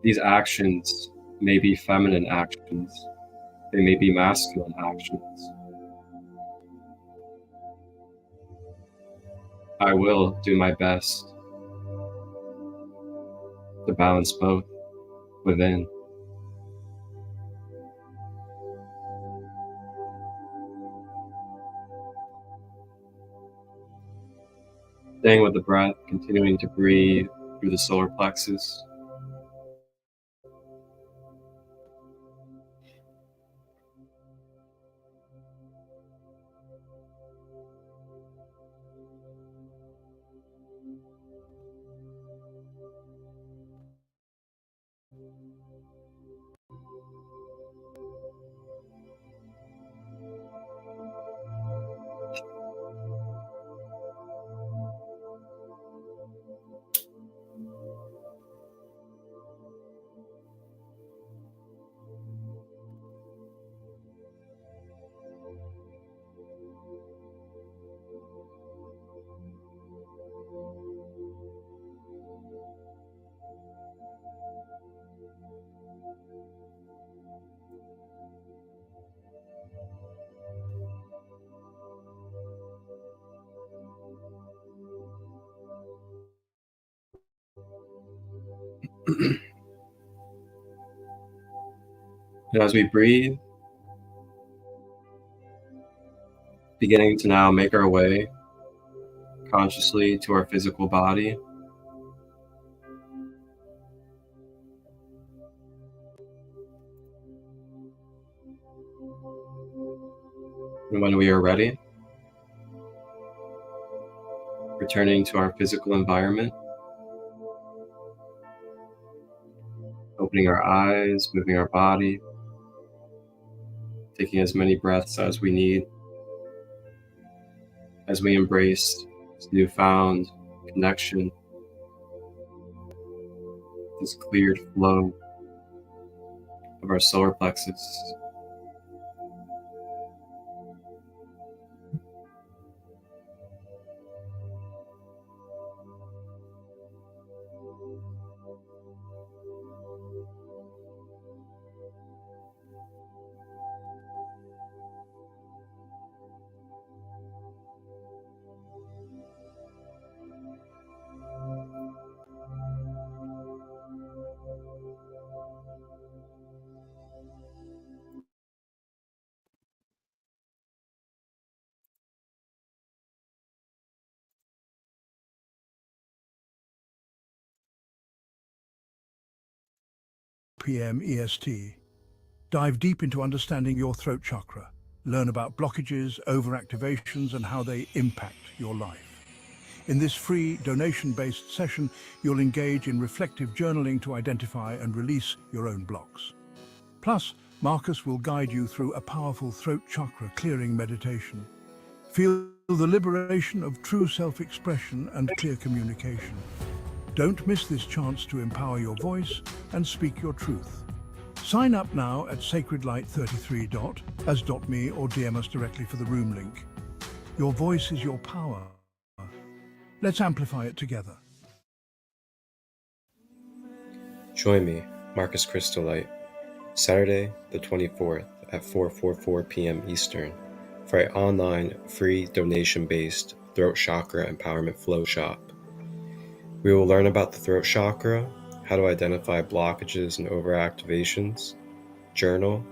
Speaker 1: These actions may be feminine actions, they may be masculine actions. I will do my best to balance both within. Staying with the breath, continuing to breathe through the solar plexus. And as we breathe, beginning to now make our way consciously to our physical body. And when we are ready, returning to our physical environment, opening our eyes, moving our body, taking as many breaths as we need as we embrace this newfound connection, this cleared flow of our solar plexus
Speaker 5: p.m. EST. Dive deep into understanding your throat chakra. Learn about blockages, overactivations, and how they impact your life. In this free, donation-based session, you'll engage in reflective journaling to identify and release your own blocks. Plus, Marcus will guide you through a powerful throat chakra clearing meditation. Feel the liberation of true self-expression and clear communication. Don't miss this chance to empower your voice and speak your truth. Sign up now at sacredlight33.as.me or DM us directly for the room link. Your voice is your power. Let's amplify it together.
Speaker 1: Join me, Marcus Christolight, Saturday the 24th at 4:44 p.m. Eastern for an online, free, donation-based throat chakra empowerment flow shop. We will learn about the throat chakra, how to identify blockages and overactivations, journal,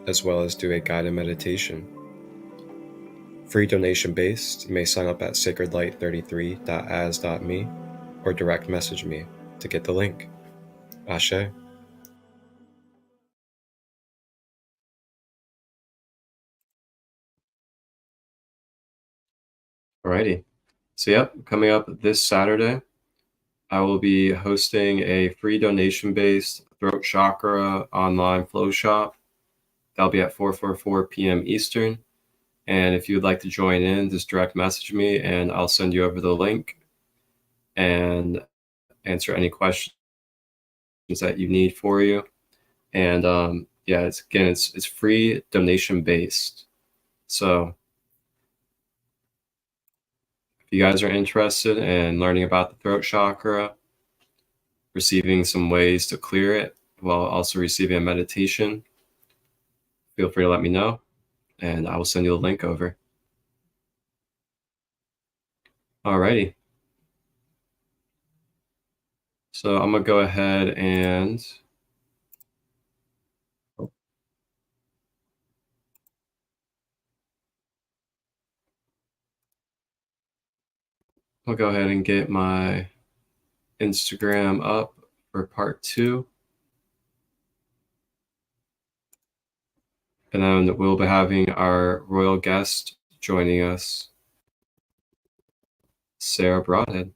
Speaker 1: as well as do a guided meditation. Free donation based, you may sign up at sacredlight33.as.me or direct message me to get the link. Ashe. Alrighty. So yep, coming up this Saturday, I will be hosting a free donation-based throat chakra online flow shop. That'll be at 4:44 p.m. Eastern. And if you'd like to join in, just direct message me and I'll send you over the link and answer any questions that you need for you. And yeah, it's free, donation based. So if you guys are interested in learning about the throat chakra, receiving some ways to clear it while also receiving a meditation, feel free to let me know and I will send you a link over. Alrighty. So I'm gonna go ahead and I'll go ahead and get my Instagram up for part 2. And then we'll be having our royal guest joining us, Sara Broadhead.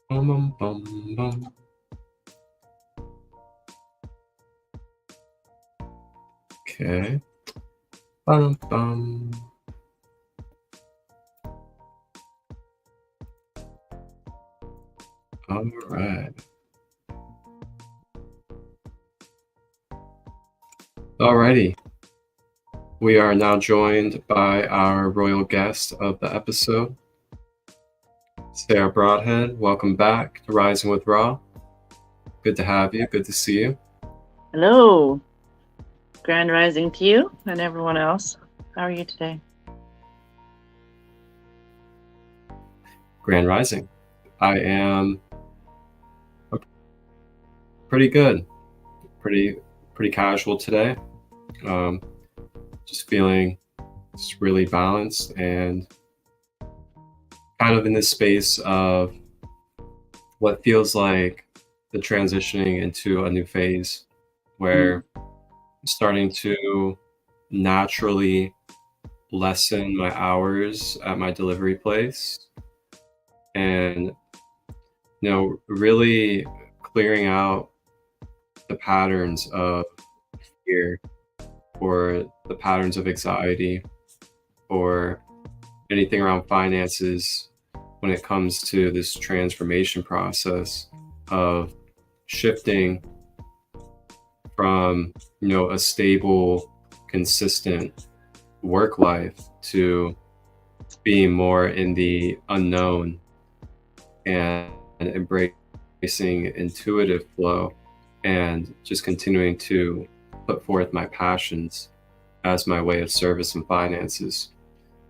Speaker 1: Bum, bum, bum, bum. Okay. Bum, bum. All right. Alrighty. We are now joined by our royal guest of the episode, Sara Broadhead. Welcome back to Rising with Ra. Good to have you. Good to see you.
Speaker 6: Hello. Grand rising to you and everyone else. How are you today?
Speaker 1: Grand Rising. I am pretty good. Pretty casual today. Just feeling just really balanced and kind of in this space of what feels like the transitioning into a new phase where I'm starting to naturally lessen my hours at my delivery place and really clearing out the patterns of fear or the patterns of anxiety or anything around finances when it comes to this transformation process of shifting from, a stable, consistent work life to being more in the unknown and embracing intuitive flow and just continuing to put forth my passions as my way of service and finances.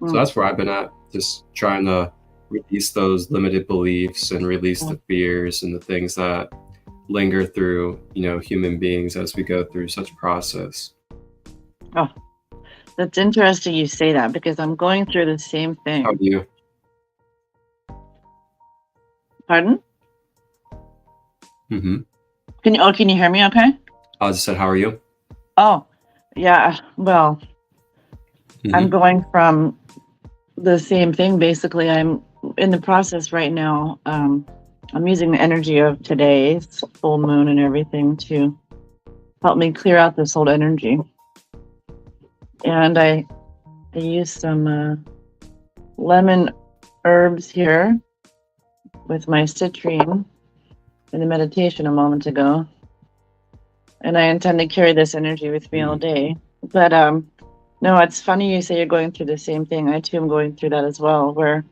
Speaker 1: So that's where I've been at, just trying to release those limited beliefs and release the fears and the things that linger through, human beings as we go through such a process.
Speaker 6: Oh, that's interesting you say that, because I'm going through the same thing.
Speaker 1: How do you?
Speaker 6: Pardon?
Speaker 1: Mm-hmm.
Speaker 6: Can you hear me okay?
Speaker 1: I just said, how are you?
Speaker 6: Oh, yeah. Well, I'm going from the same thing. Basically, I'm in the process right now. I'm using the energy of today's full moon and everything to help me clear out this old energy. And I use some lemon herbs here with my citrine in the meditation a moment ago. And I intend to carry this energy with me all day. But no, it's funny you say you're going through the same thing. I too am going through that as well, where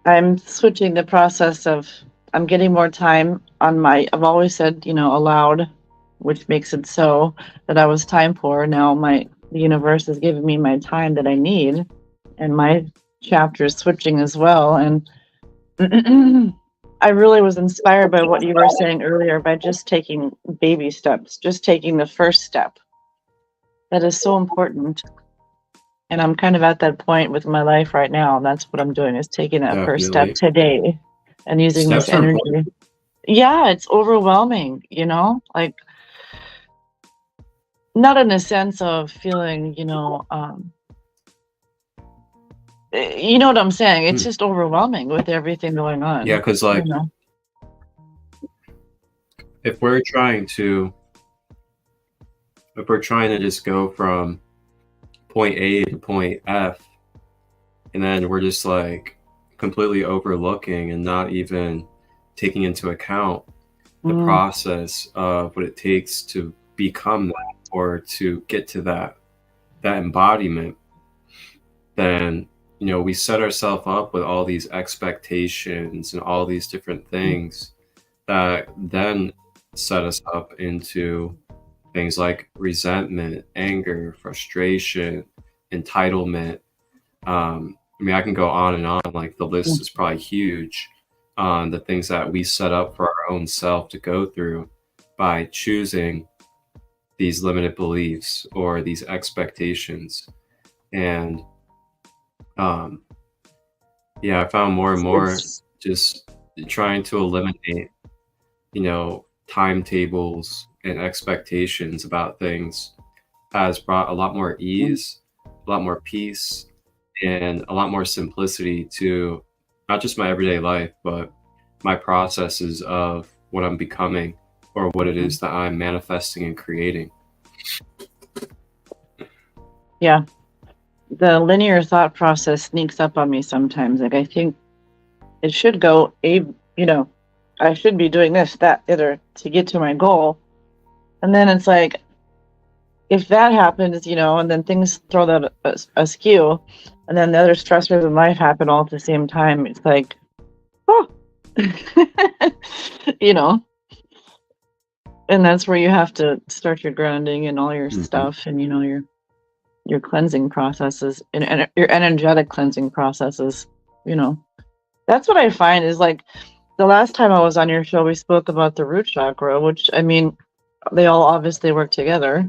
Speaker 6: I'm switching the process of, I'm getting more time on I've always said, aloud, which makes it so that I was time poor. Now the universe is giving me my time that I need, and my chapter is switching as well. And I really was inspired by what you were saying earlier, by just taking baby steps, just taking the first step. That is so important. And I'm kind of at that point with my life right now. And that's what I'm doing, is taking that first step today and using
Speaker 1: Steps
Speaker 6: this
Speaker 1: are
Speaker 6: energy.
Speaker 1: important.
Speaker 6: Yeah, it's overwhelming, like, not in a sense of feeling, you know what I'm saying? It's just overwhelming with everything going on.
Speaker 1: Yeah, because if we're trying to just go from point A to point F, and then we're just like completely overlooking and not even taking into account the process of what it takes to become that, or to get to that embodiment, then we set ourselves up with all these expectations and all these different things that then set us up into things like resentment, anger, frustration, entitlement. I can go on and on. Like, the list is probably huge on the things that we set up for our own self to go through by choosing these limited beliefs or these expectations. And I found more and more just trying to eliminate, timetables and expectations about things has brought a lot more ease, a lot more peace, and a lot more simplicity to not just my everyday life, but my processes of what I'm becoming or what it is that I'm manifesting and creating.
Speaker 6: Yeah. The linear thought process sneaks up on me sometimes. Like, I think it should go, I should be doing this, that, other to get to my goal. And then it's like, if that happens, and then things throw that askew, and then the other stressors in life happen all at the same time, it's like, oh, and that's where you have to start your grounding and all your stuff, and, your cleansing processes and your energetic cleansing processes. That's what I find is, like, the last time I was on your show, we spoke about the root chakra, which, they all obviously work together.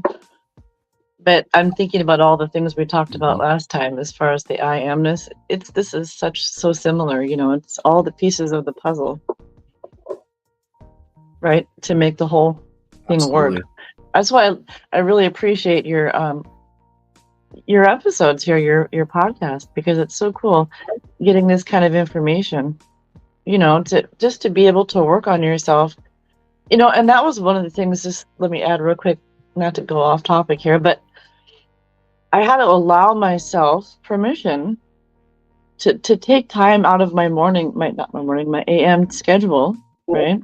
Speaker 6: But I'm thinking about all the things we talked about last time as far as the I amness. This is so similar, it's all the pieces of the puzzle, right? To make the whole thing work. That's why I really appreciate your episodes here, your podcast, because it's so cool getting this kind of information, to be able to work on yourself You know, and that was one of the things, just let me add real quick, not to go off topic here, but I had to allow myself permission to take time out of my morning, my AM schedule, right?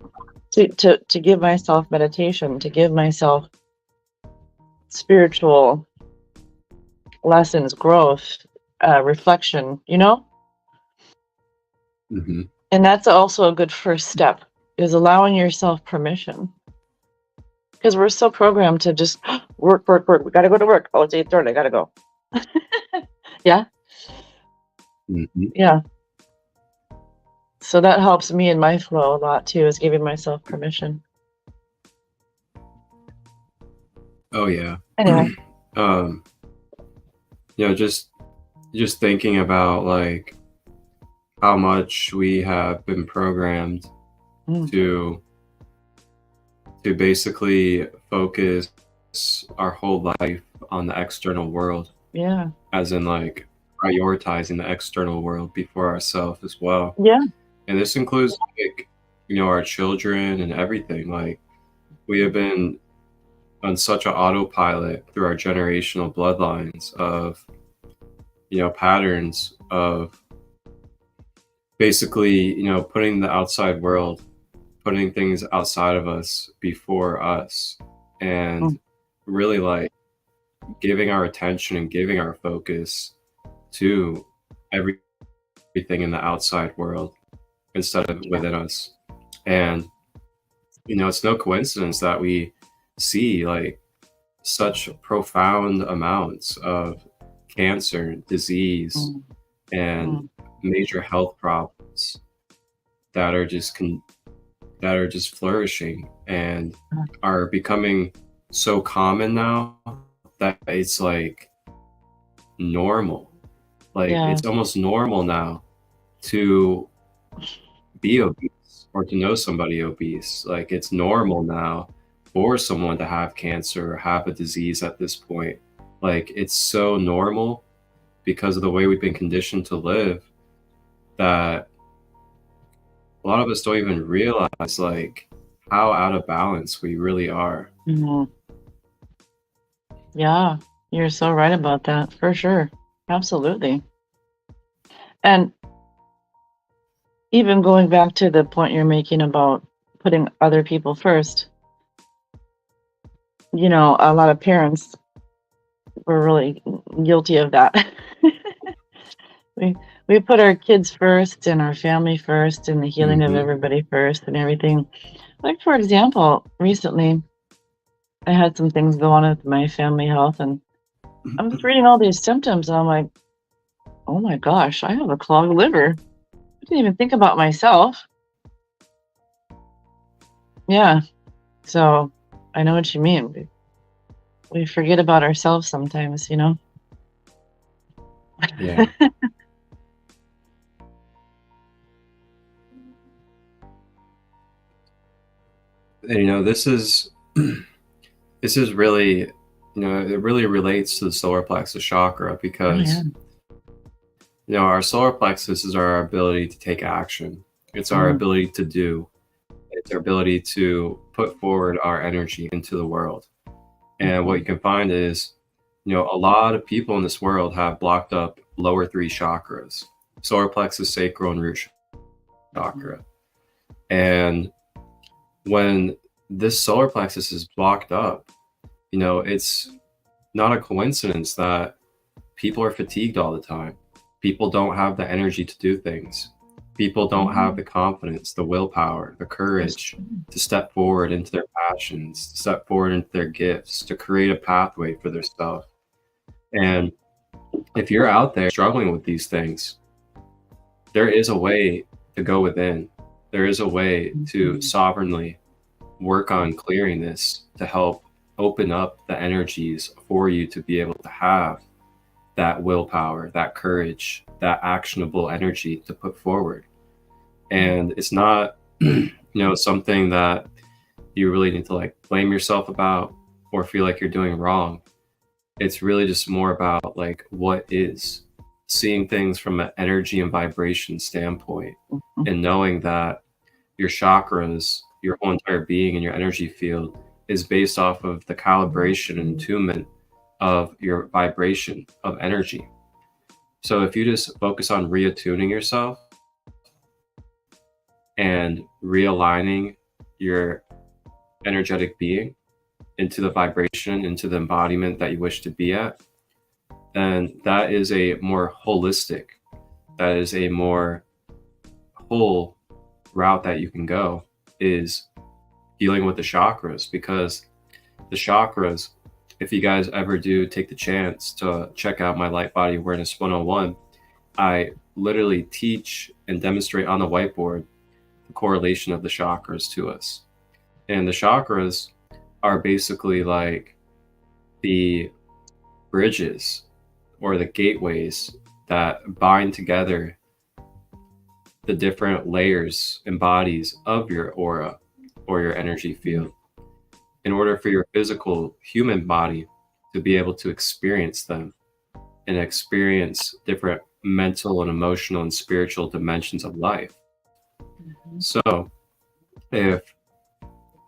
Speaker 6: To give myself meditation, to give myself spiritual lessons, growth, reflection, you know?
Speaker 7: Mm-hmm.
Speaker 6: And that's also a good first step, is allowing yourself permission. Because we're so programmed to just work. We gotta go to work. Oh, it's 8:30. I gotta go. Yeah.
Speaker 7: Mm-hmm.
Speaker 6: Yeah. So that helps me in my flow a lot too, is giving myself permission.
Speaker 7: Oh yeah.
Speaker 6: Anyway.
Speaker 7: You know, just thinking about like how much we have been programmed to basically focus our whole life on the external world.
Speaker 6: Yeah.
Speaker 7: As in like prioritizing the external world before ourselves as well.
Speaker 6: Yeah.
Speaker 7: And this includes like, you know, our children and everything. Like we have been on such an autopilot through our generational bloodlines of, you know, patterns of basically, you know, putting the outside world, putting things outside of us before us, and really like giving our attention and giving our focus to everything in the outside world instead of within us. And, you know, it's no coincidence that we see like such profound amounts of cancer, disease, and major health problems that are just flourishing and are becoming so common now that it's like normal. Like it's almost normal now to be obese or to know somebody obese. Like it's normal now for someone to have cancer or have a disease at this point. Like it's so normal because of the way we've been conditioned to live that a lot of us don't even realize like how out of balance we really are.
Speaker 6: Yeah, you're so right about that, for sure. Absolutely. And even going back to the point you're making about putting other people first, you know, a lot of parents were really guilty of that. we put our kids first and our family first and the healing of everybody first and everything. Like, for example, recently I had some things go on with my family health, and I'm just reading all these symptoms and I'm like, oh my gosh, I have a clogged liver. I didn't even think about myself. Yeah. So I know what you mean. We forget about ourselves sometimes, you know?
Speaker 7: Yeah. And, you know, this is really, you know, it really relates to the solar plexus chakra because, you know, our solar plexus is our ability to take action. It's our ability to do. It's our ability to put forward our energy into the world. And what you can find is, you know, a lot of people in this world have blocked up lower three chakras, solar plexus, sacral, and root chakra. And when this solar plexus is blocked up, you know, it's not a coincidence that people are fatigued all the time. People don't have the energy to do things. People don't have the confidence, the willpower, the courage to step forward into their passions, to step forward into their gifts, to create a pathway for their stuff. And if you're out there struggling with these things, there is a way to go within. There is a way to sovereignly work on clearing this to help open up the energies for you to be able to have that willpower, that courage, that actionable energy to put forward. And it's not, you know, something that you really need to like blame yourself about or feel like you're doing wrong. It's really just more about like what is, seeing things from an energy and vibration standpoint, and knowing that your chakras your whole entire being and your energy field is based off of the calibration and attunement of your vibration of energy. So if you just focus on reattuning yourself and realigning your energetic being into the vibration, into the embodiment that you wish to be at, then that is a more holistic, that is a more whole route that you can go, is dealing with the chakras. Because the chakras, if you guys ever do take the chance to check out my Light Body Awareness 101, I literally teach and demonstrate on the whiteboard the correlation of the chakras to us. And the chakras are basically like the bridges or the gateways that bind together the different layers and bodies of your aura or your energy field in order for your physical human body to be able to experience them and experience different mental and emotional and spiritual dimensions of life. So if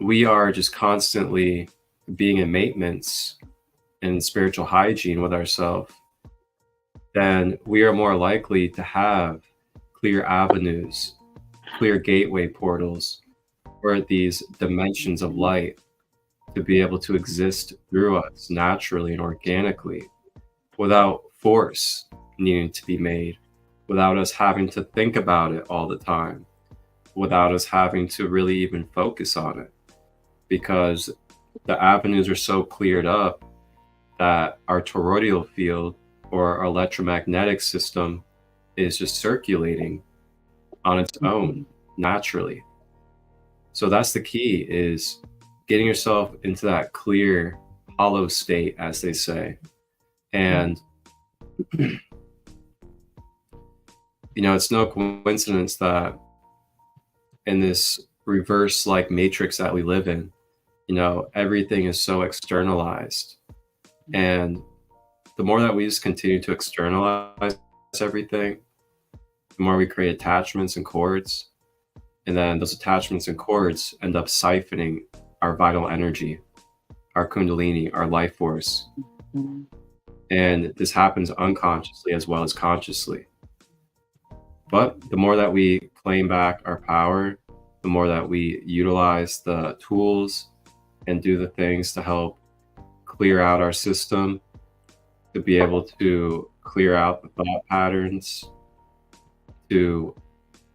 Speaker 7: we are just constantly being in maintenance and spiritual hygiene with ourselves, then we are more likely to have clear avenues, clear gateway portals for these dimensions of light to be able to exist through us naturally and organically without force needing to be made, without us having to think about it all the time, without us having to really even focus on it, because the avenues are so cleared up that our toroidal field or our electromagnetic system is just circulating on its own naturally. So that's the key, is getting yourself into that clear, hollow state, as they say. And you know, it's no coincidence that in this reverse like matrix that we live in, you know, everything is so externalized. And the more that we just continue to externalize everything, the more we create attachments and cords. And then those attachments and cords end up siphoning our vital energy, our kundalini, our life force. And this happens unconsciously as well as consciously. But the more that we claim back our power, the more that we utilize the tools and do the things to help clear out our system, to be able to clear out the thought patterns, to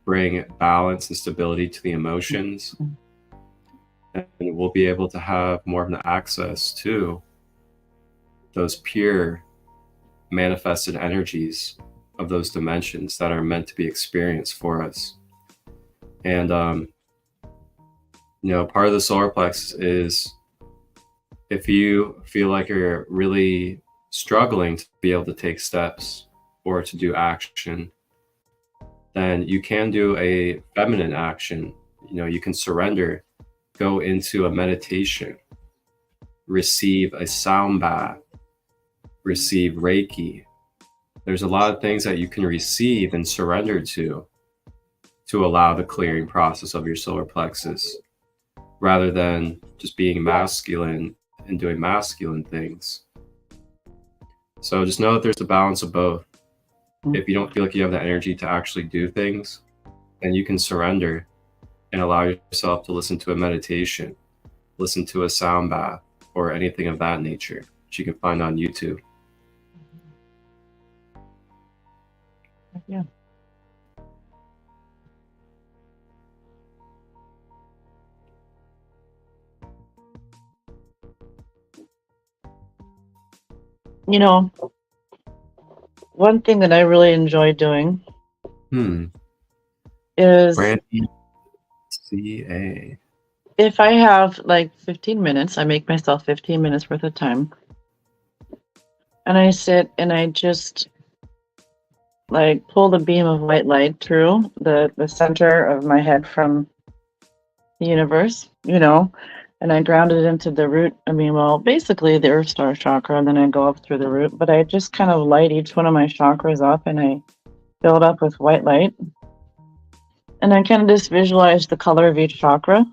Speaker 7: bring balance and stability to the emotions, and we'll be able to have more of an access to those pure manifested energies of those dimensions that are meant to be experienced for us. And you know, part of the solar plexus is, if you feel like you're really struggling to be able to take steps or to do action, then you can do a feminine action. You know, you can surrender, go into a meditation, receive a sound bath, receive Reiki. There's a lot of things that you can receive and surrender to allow the clearing process of your solar plexus, rather than just being masculine and doing masculine things. So just know that there's a balance of both. If you don't feel like you have the energy to actually do things, then you can surrender and allow yourself to listen to a meditation, listen to a sound bath, or anything of that nature, which you can find on YouTube.
Speaker 6: Yeah. You know, one thing that I really enjoy doing is,
Speaker 7: Brandy CA.
Speaker 6: if I have like 15 minutes, I make myself 15 minutes worth of time, and I sit and I just like pull the beam of white light through the center of my head from the universe, you know, and I ground it into the root. I mean, well, basically the Earth Star chakra, and then I go up through the root, but I just kind of light each one of my chakras up and I fill it up with white light. And I kind of just visualize the color of each chakra.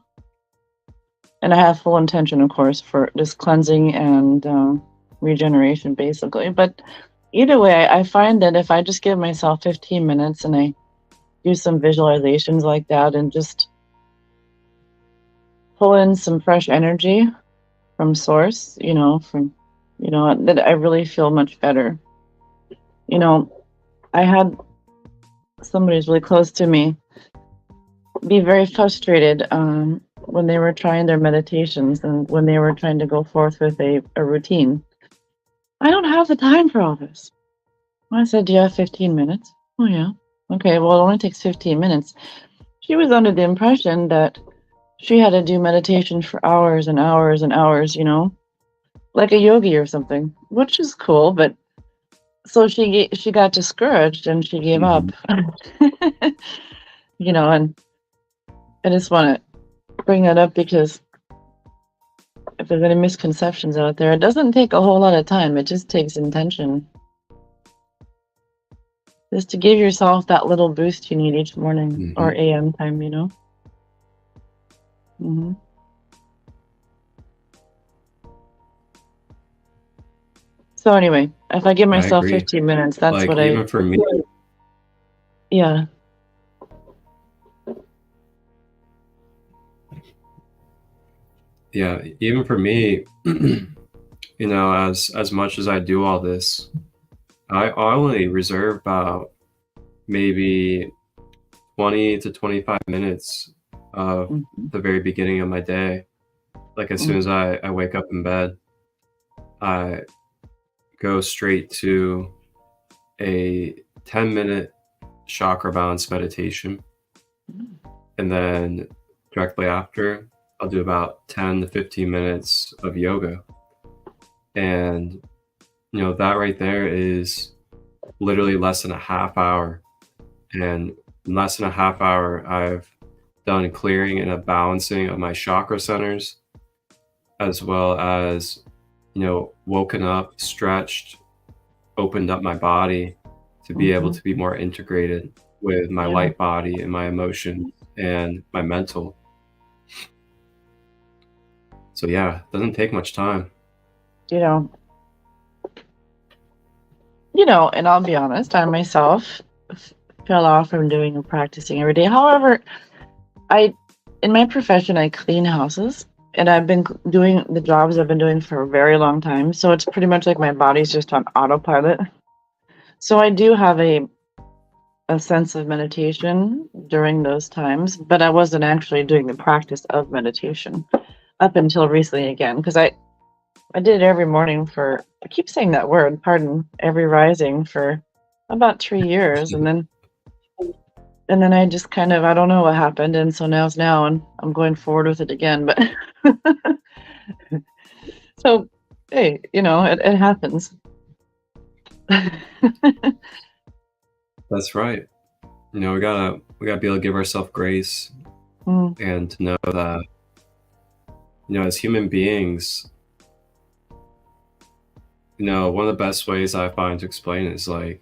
Speaker 6: And I have full intention, of course, for just cleansing and regeneration, basically. But either way, I find that if I just give myself 15 minutes and I do some visualizations like that and just pull in some fresh energy from source, that I really feel much better. I had somebody who's really close to me be very frustrated when they were trying their meditations and when they were trying to go forth with a routine. I don't have the time for all this. I said, do you have 15 minutes? Oh, yeah. Okay, well, it only takes 15 minutes. She was under the impression that she had to do meditation for hours and hours and hours, like a yogi or something, which is cool. But so she got discouraged and she gave up, and I just want to bring that up because if there's any misconceptions out there, it doesn't take a whole lot of time. It just takes intention. Just to give yourself that little boost you need each morning or AM time, So anyway, if I give myself 15 minutes, that's
Speaker 7: like,
Speaker 6: what
Speaker 7: even for me.
Speaker 6: Yeah.
Speaker 7: Yeah, even for me, as much as I do all this, I only reserve about maybe 20 to 25 minutes of the very beginning of my day. Like as soon as I wake up in bed, I go straight to a 10-minute chakra balance meditation. And then directly after, I'll do about 10 to 15 minutes of yoga. And, that right there is literally less than a half hour. And in less than a half hour, I've done clearing and a balancing of my chakra centers, as well as, woken up, stretched, opened up my body to be able to be more integrated with my light body and my emotion and my mental. So yeah, it doesn't take much time.
Speaker 6: And I'll be honest, I myself fell off from doing and practicing every day. However, in my profession, I clean houses, and I've been doing the jobs I've been doing for a very long time. So it's pretty much like my body's just on autopilot. So I do have a sense of meditation during those times, but I wasn't actually doing the practice of meditation up until recently again, because I did it every morning I keep saying that word, every rising for about 3 years. And then I just kind of, I don't know what happened. And so now's now, and I'm going forward with it again. But so, hey, it happens.
Speaker 7: That's right. We gotta be able to give ourselves grace and to know that, as human beings, one of the best ways I find to explain it is like,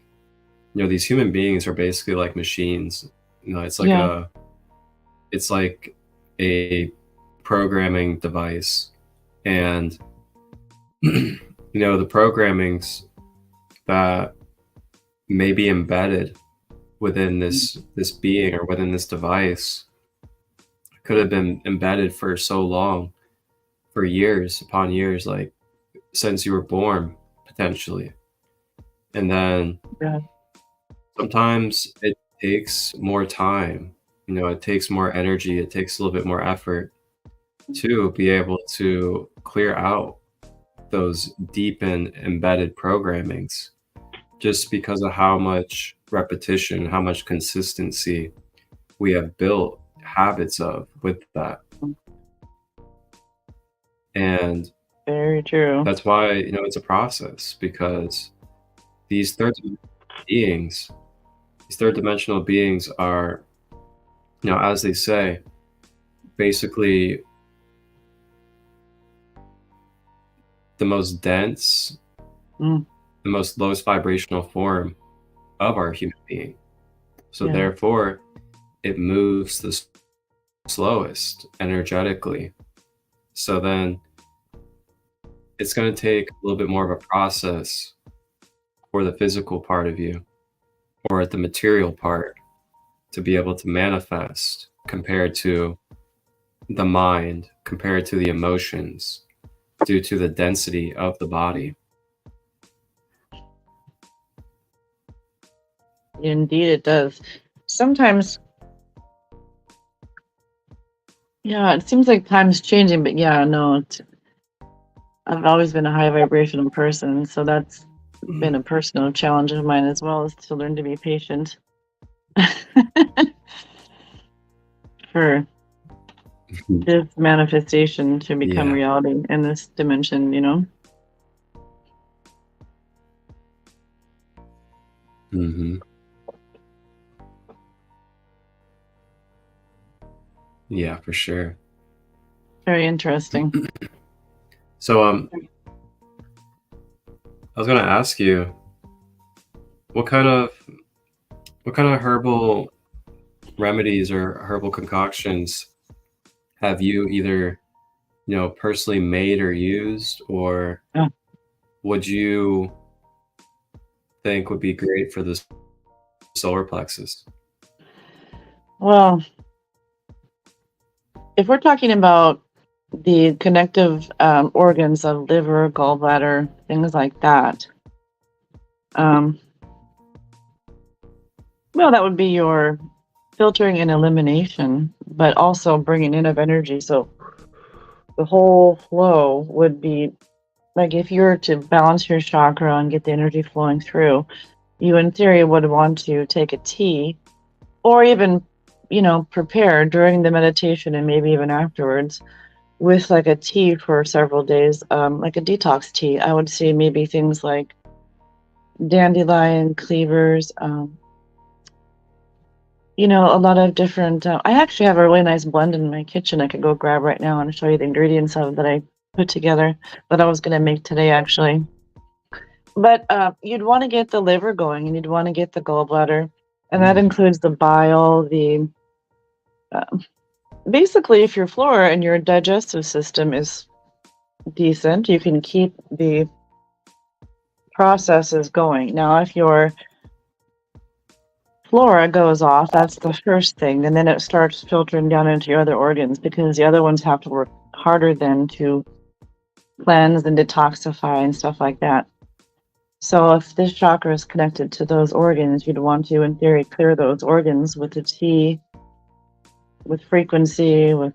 Speaker 7: these human beings are basically like machines. It's like it's like a programming device, and the programmings that may be embedded within this being or within this device could have been embedded for so long, for years upon years, like since you were born, potentially. And then sometimes it takes more time, it takes more energy, it takes a little bit more effort to be able to clear out those deep and embedded programmings, just because of how much repetition, how much consistency we have built habits of with that. And
Speaker 6: very true.
Speaker 7: That's why, it's a process, because these third dimensional beings are, as they say, basically the most dense, the most lowest vibrational form of our human being. So therefore, it moves the slowest energetically. So then it's going to take a little bit more of a process for the physical part of you or the material part to be able to manifest compared to the mind, compared to the emotions, due to the density of the body.
Speaker 6: Indeed, it does. Sometimes, yeah, it seems like time's changing, but yeah, no, I've always been a high vibrational person, so that's been a personal challenge of mine as well, is to learn to be patient for this manifestation to become
Speaker 7: Yeah.
Speaker 6: reality in this dimension, you know?
Speaker 7: Mm-hmm. Yeah, for sure.
Speaker 6: Very interesting.
Speaker 7: So I was gonna ask you, what kind of herbal remedies or herbal concoctions have you either, personally made or used, or
Speaker 6: Yeah.
Speaker 7: would you think would be great for the solar plexus?
Speaker 6: Well, if we're talking about the connective organs of liver, gallbladder, things like that, well, that would be your filtering and elimination, but also bringing in of energy. So the whole flow would be like if you were to balance your chakra and get the energy flowing through, you in theory would want to take a tea or even, prepare during the meditation and maybe even afterwards with like a tea for several days, like a detox tea. I would say maybe things like dandelion, cleavers, a lot of different. I actually have a really nice blend in my kitchen I could go grab right now and show you the ingredients of that I put together that I was going to make today, actually. But you'd want to get the liver going and you'd want to get the gallbladder. And that includes the bile, the basically, if your flora and your digestive system is decent, you can keep the processes going. Now, if your flora goes off, that's the first thing, and then it starts filtering down into your other organs because the other ones have to work harder then to cleanse and detoxify and stuff like that. So if this chakra is connected to those organs, you'd want to, in theory, clear those organs with a tea, with frequency, with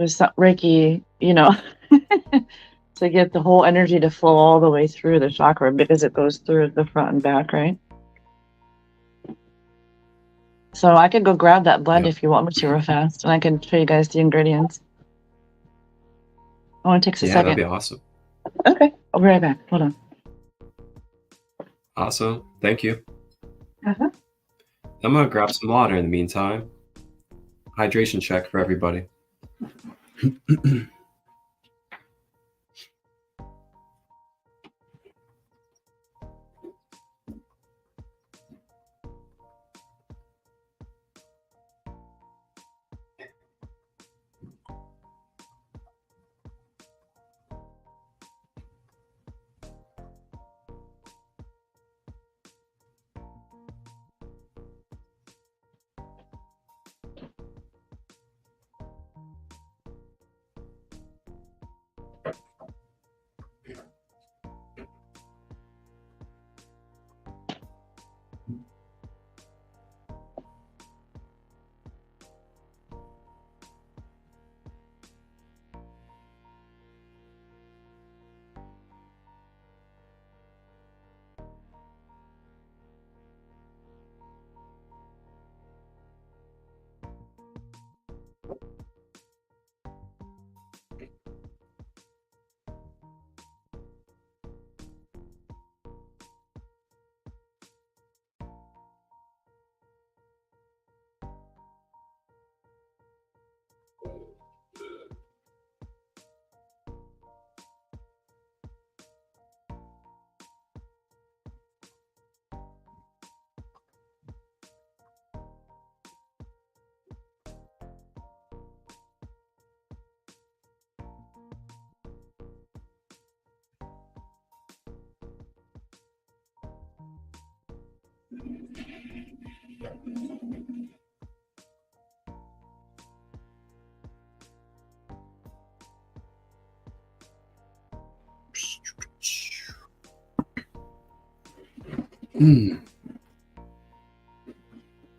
Speaker 6: some Reiki, to get the whole energy to flow all the way through the chakra because it goes through the front and back, right? So I could go grab that blend if you want me to real fast, and I can show you guys the ingredients. Oh, it takes a
Speaker 7: Yeah,
Speaker 6: second.
Speaker 7: that'd be awesome.
Speaker 6: Okay, I'll be right back. Hold on.
Speaker 7: Awesome. Thank you.
Speaker 6: Uh-huh.
Speaker 7: I'm gonna grab some water in the meantime. Hydration check for everybody.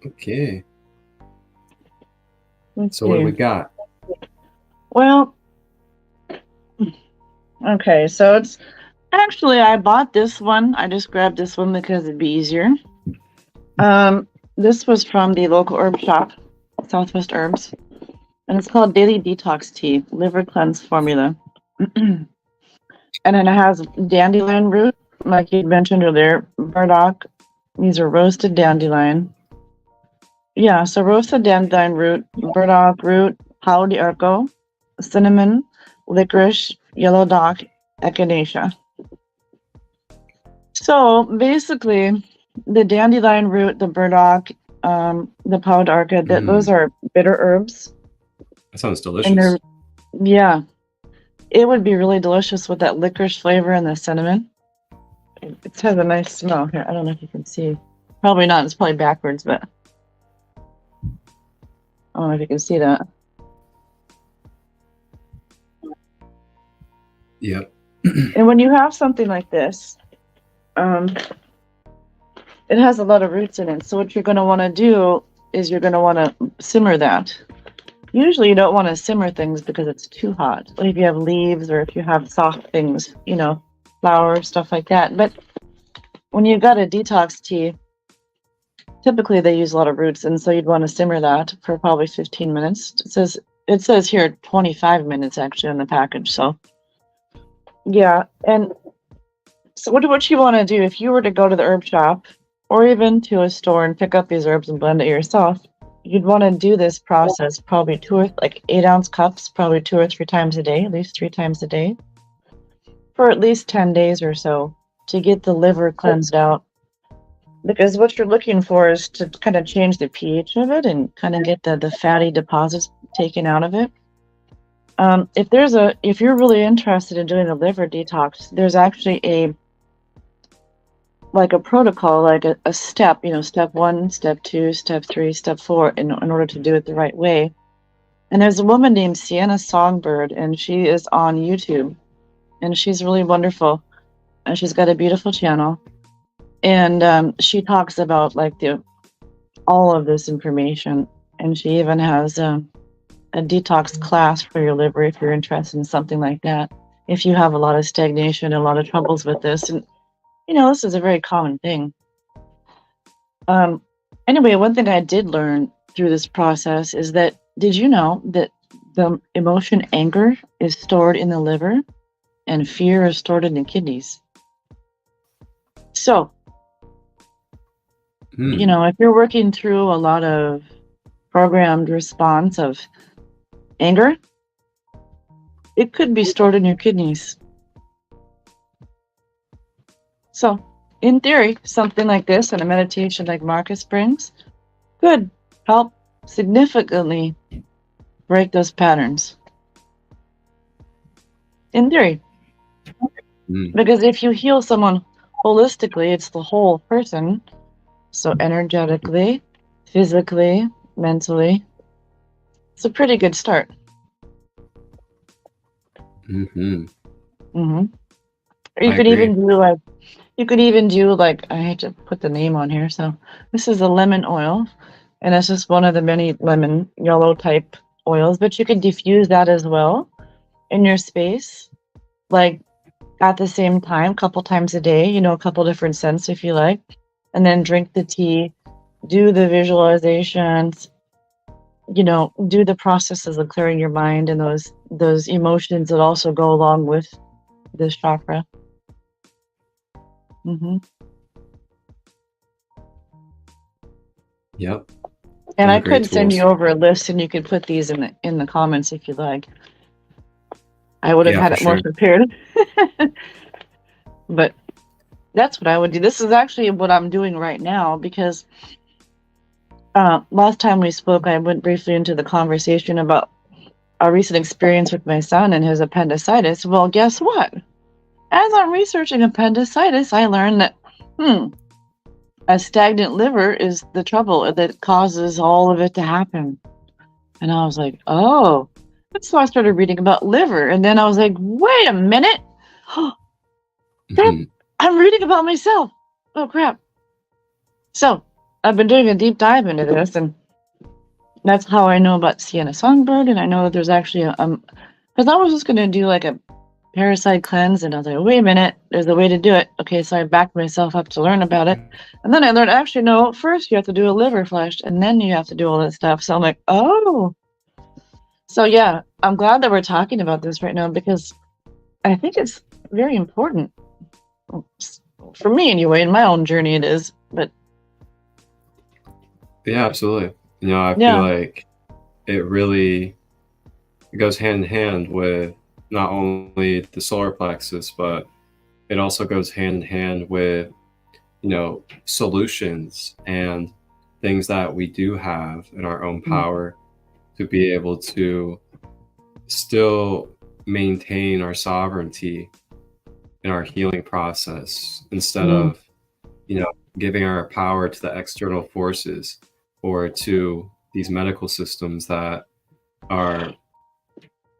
Speaker 7: Okay.
Speaker 6: Let's
Speaker 7: So what do
Speaker 6: see.
Speaker 7: we got?
Speaker 6: Well, okay, so it's actually, I bought this one. I just grabbed this one because it'd be easier. This was from the local herb shop, Southwest Herbs, and it's called Daily Detox Tea, Liver Cleanse Formula. And then it has dandelion root, like you mentioned earlier, burdock. These are roasted dandelion. Yeah, so roasted dandelion root, burdock root, pau de arco, cinnamon, licorice, yellow dock, echinacea. So basically, the dandelion root, the burdock, the pau de arco, those are bitter herbs.
Speaker 7: That sounds
Speaker 6: And
Speaker 7: delicious.
Speaker 6: they're, yeah, it would be really delicious with that licorice flavor and the cinnamon. It has a nice smell here. I don't know if you can see. Probably not. It's probably backwards, but I don't know if you can see that.
Speaker 7: Yep.
Speaker 6: And when you have something like this, it has a lot of roots in it. So what you're going to want to do is you're going to want to simmer that. Usually you don't want to simmer things because it's too hot. Like if you have leaves or if you have soft things, you know, flowers, stuff like that. But when you've got a detox tea, typically they use a lot of roots, and so you'd want to simmer that for probably 15 minutes. It says here 25 minutes actually on the package. So yeah, and so what you want to do if you were to go to the herb shop or even to a store and pick up these herbs and blend it yourself, you'd want to do this process probably 8-ounce cups, probably 2 or 3 times a day, at least 3 times a day, for at least 10 days or so to get the liver cleansed out. Because what you're looking for is to kind of change the pH of it and kind of get the fatty deposits taken out of it. If you're really interested in doing a liver detox, there's actually a protocol, like a step, step 1, step 2, step 3, step 4, in order to do it the right way. And there's a woman named Sienna Songbird, and she is on YouTube, and she's really wonderful, and she's got a beautiful channel, and she talks about all of this information, and she even has a detox class for your liver if you're interested in something like that, if you have a lot of stagnation and a lot of troubles with this. And this is a very common thing. Anyway, one thing I did learn through this process is that, did you know that the emotion anger is stored in the liver and fear is stored in the kidneys? So, if you're working through a lot of programmed response of anger, it could be stored in your kidneys. So, in theory, something like this and a meditation like Marcus brings could help significantly break those patterns. In theory. Because if you heal someone holistically, it's the whole person. So energetically, physically, mentally, it's a pretty good start. You could even do I hate to put the name on here. So this is a lemon oil, and it's just one of the many lemon yellow type oils, but you could diffuse that as well in your space, at the same time, a couple times a day, a couple different scents if you like, and then drink the tea, do the visualizations, do the processes of clearing your mind and those emotions that also go along with this chakra.
Speaker 7: Yep.
Speaker 6: And I could send you over a list, and you could put these in the comments if you like. I would have had it more prepared. But that's what I would do. This is actually what I'm doing right now, because last time we spoke, I went briefly into the conversation about a recent experience with my son and his appendicitis. Well, guess what? As I'm researching appendicitis, I learned that, a stagnant liver is the trouble that causes all of it to happen. And I was like, oh. And so I started reading about liver. And then I was like, wait a minute.
Speaker 7: Mhm.
Speaker 6: I'm reading about myself. Oh, crap. So I've been doing a deep dive into this. And that's how I know about Sienna Songbird. And I know that there's actually because I was just going to do like a parasite cleanse. And I was like, wait a minute. There's a way to do it. Okay, so I backed myself up to learn about it. And then I learned, actually, no, first you have to do a liver flush. And then you have to do all that stuff. So I'm like, oh. So yeah, I'm glad that we're talking about this right now because I think it's very important. For me anyway, in my own journey it is. But
Speaker 7: Yeah, absolutely. I
Speaker 6: yeah.
Speaker 7: feel like it goes hand in hand with not only the solar plexus, but it also goes hand in hand with, solutions and things that we do have in our own power to be able to still maintain our sovereignty in our healing process instead of, giving our power to the external forces or to these medical systems that are, I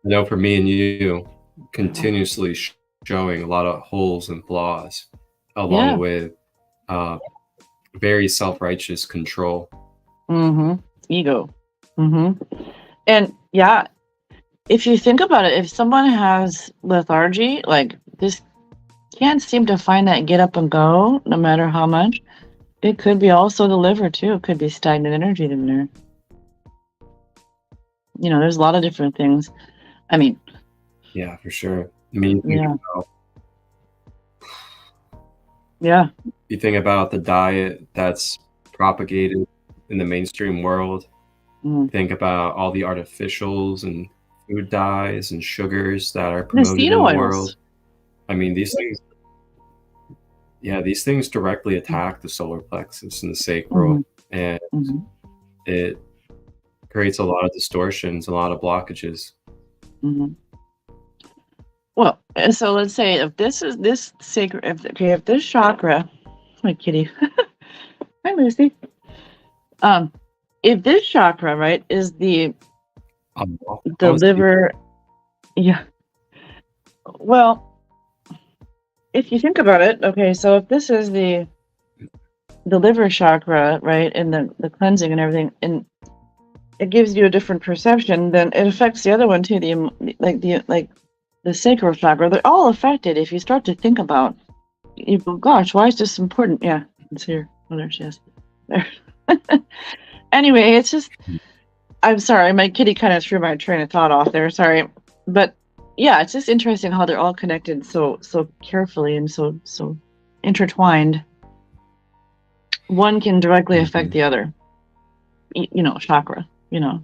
Speaker 7: know for me and you, continuously showing a lot of holes and flaws, along with very self-righteous control.
Speaker 6: Ego. And yeah, if you think about it, if someone has lethargy, like this can't seem to find that get up and go no matter how much, it could be also the liver too. It could be stagnant energy in there. There's a lot of different things. I mean,
Speaker 7: yeah, for sure. I mean, you think about the diet that's propagated in the mainstream world. Think about all the artificials and food dyes and sugars that are promoted in the world. I mean, these things directly attack the solar plexus and the sacral, and it creates a lot of distortions, a lot of blockages.
Speaker 6: Well, so let's say if this is this sacred, if this chakra, my kitty, hi Lucy, if this chakra, right, is the liver, yeah. Well, if you think about it, okay, so if this is the liver chakra, right, and the cleansing and everything, and it gives you a different perception, then it affects the other one too. The sacral chakra, they're all affected. If you start to think about, you go, gosh, why is this important? Yeah, it's here. Oh, there she is. There. Anyway, it's just, I'm sorry, my kitty kind of threw my train of thought off there. Sorry, but yeah, it's just interesting how they're all connected so carefully and so intertwined. One can directly affect the other. Chakra.
Speaker 7: Yep.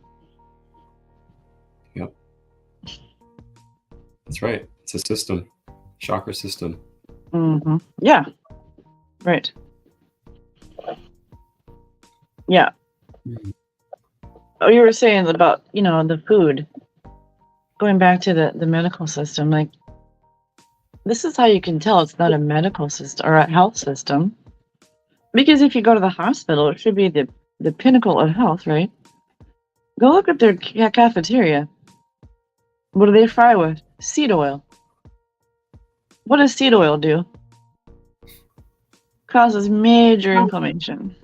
Speaker 7: That's right. It's a system, chakra system.
Speaker 6: Yeah. Right. Yeah. Oh, you were saying about, the food. Going back to the medical system, like, this is how you can tell it's not a medical system or a health system. Because if you go to the hospital, it should be the pinnacle of health, right? Go look at their cafeteria. What do they fry with? Seed oil. What does seed oil do? Causes major inflammation,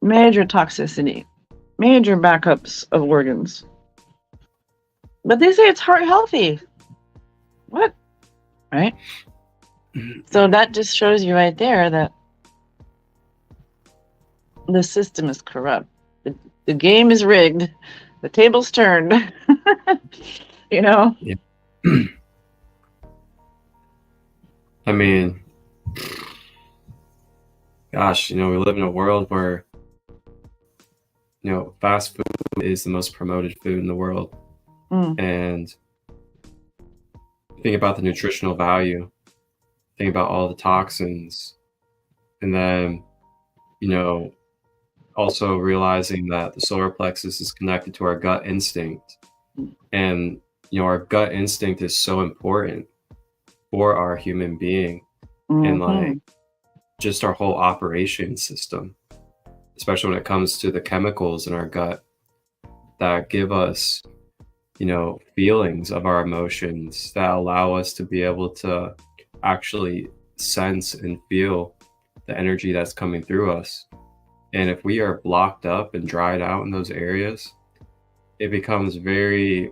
Speaker 6: major toxicity, major backups of organs. But they say it's heart healthy. What? Right? So that just shows you right there that the system is corrupt. The game is rigged. The table's turned.
Speaker 7: Yeah. I mean, gosh, we live in a world where, fast food is the most promoted food in the world. And think about the nutritional value, think about all the toxins, and then, also realizing that the solar plexus is connected to our gut instinct. And, our gut instinct is so important for our human being. And just our whole operation system, especially when it comes to the chemicals in our gut that give us, feelings of our emotions that allow us to be able to actually sense and feel the energy that's coming through us. And if we are blocked up and dried out in those areas, it becomes very,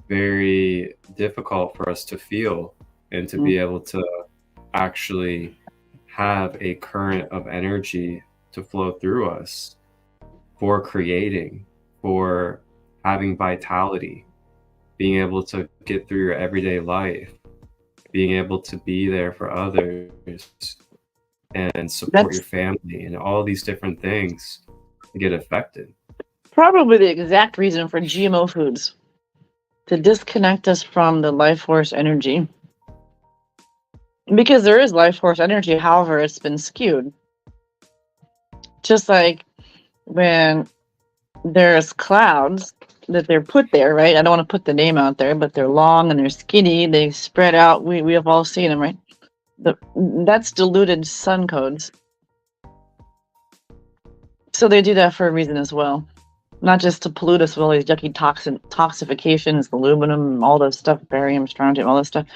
Speaker 7: very difficult for us to feel and to be able to actually have a current of energy to flow through us for creating, for having vitality, being able to get through your everyday life, being able to be there for others and support your family, and all these different things get affected.
Speaker 6: Probably the exact reason for GMO foods, to disconnect us from the life force energy. Because there is life force energy, however, it's been skewed. Just like when there's clouds that they're put there, right? I don't want to put the name out there, but they're long and they're skinny. They spread out. We have all seen them, right? That's diluted sun codes. So they do that for a reason as well. Not just to pollute us with all these yucky toxifications, aluminum, all this stuff, barium, strontium, all this stuff.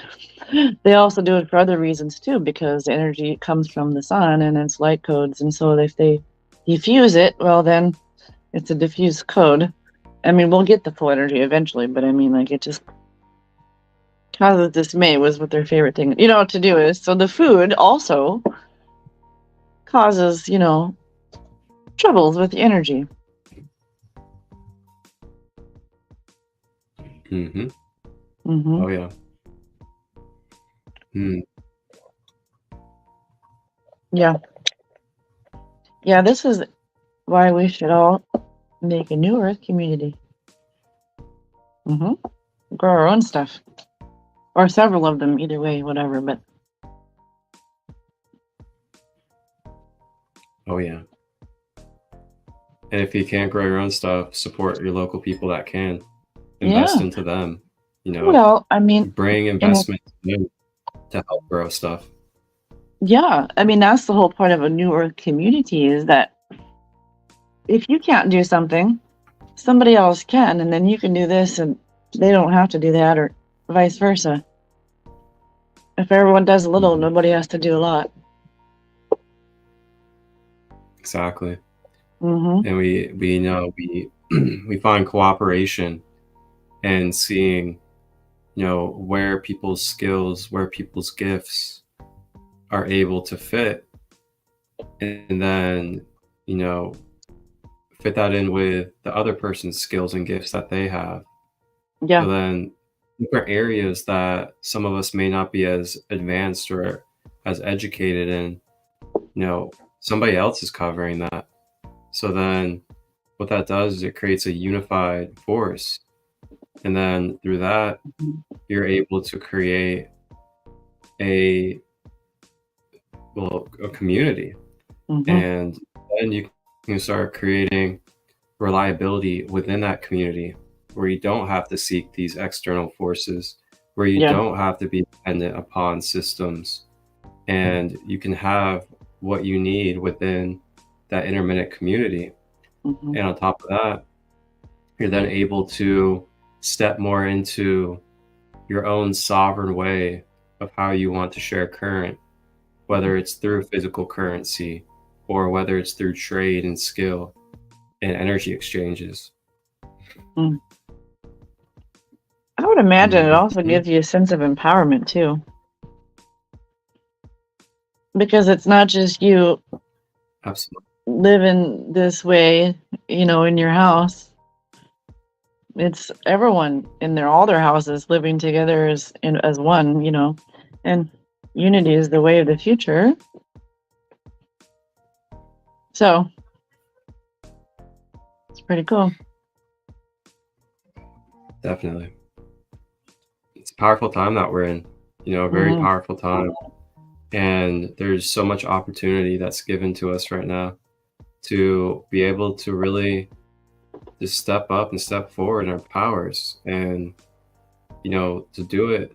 Speaker 6: They also do it for other reasons too, because energy comes from the sun and it's light codes. And so if they diffuse it, well, then it's a diffuse code. I mean, we'll get the full energy eventually, but I mean, like, it just causes dismay was what their favorite thing, to do is. So the food also causes, troubles with the energy.
Speaker 7: Oh yeah.
Speaker 6: Yeah, this is why we should all make a new earth community. Grow our own stuff, or several of them, either way, whatever. But
Speaker 7: oh yeah. And if you can't grow your own stuff, support your local people that can. Invest into them.
Speaker 6: Well, I mean,
Speaker 7: bring investment to help grow stuff.
Speaker 6: Yeah, I mean, that's the whole point of a new earth community, is that if you can't do something, somebody else can, and then you can do this and they don't have to do that, or vice versa. If everyone does a little, nobody has to do a lot.
Speaker 7: Exactly. And we know we find cooperation and seeing, where people's skills, where people's gifts are able to fit, and then, fit that in with the other person's skills and gifts that they have.
Speaker 6: Yeah.
Speaker 7: So then different areas that some of us may not be as advanced or as educated in, somebody else is covering that. So then what that does is it creates a unified force. And then through that, you're able to create a community. And then you can start creating reliability within that community, where you don't have to seek these external forces, where you don't have to be dependent upon systems, and you can have what you need within that intermittent community. And on top of that, you're then able to step more into your own sovereign way of how you want to share current, whether it's through physical currency or whether it's through trade and skill and energy exchanges.
Speaker 6: I would imagine it also gives you a sense of empowerment too, because it's not just you living this way, in your house. It's everyone in all their houses living together as one, and unity is the way of the future. So it's pretty cool.
Speaker 7: Definitely. It's a powerful time that we're in, a very powerful time. And there's so much opportunity that's given to us right now to be able to really just step up and step forward in our powers, and to do it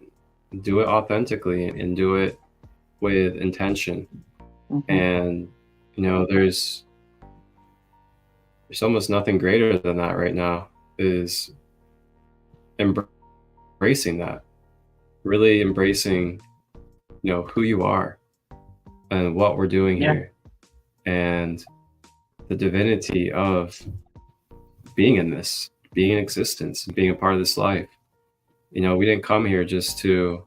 Speaker 7: authentically and do it with intention. And there's almost nothing greater than that right now, is embracing that, really embracing who you are and what we're doing here, and the divinity of being in existence, being a part of this life. We didn't come here just to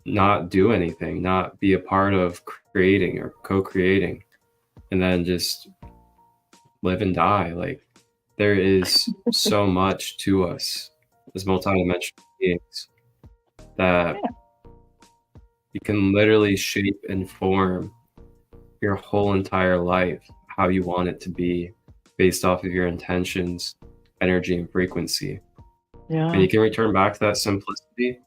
Speaker 7: not do anything, not be a part of creating or co-creating, and then just live and die. Like, there is so much to us as multidimensional beings that you can literally shape and form your whole entire life how you want it to be, based off of your intentions, energy, and frequency. And you can return back to that simplicity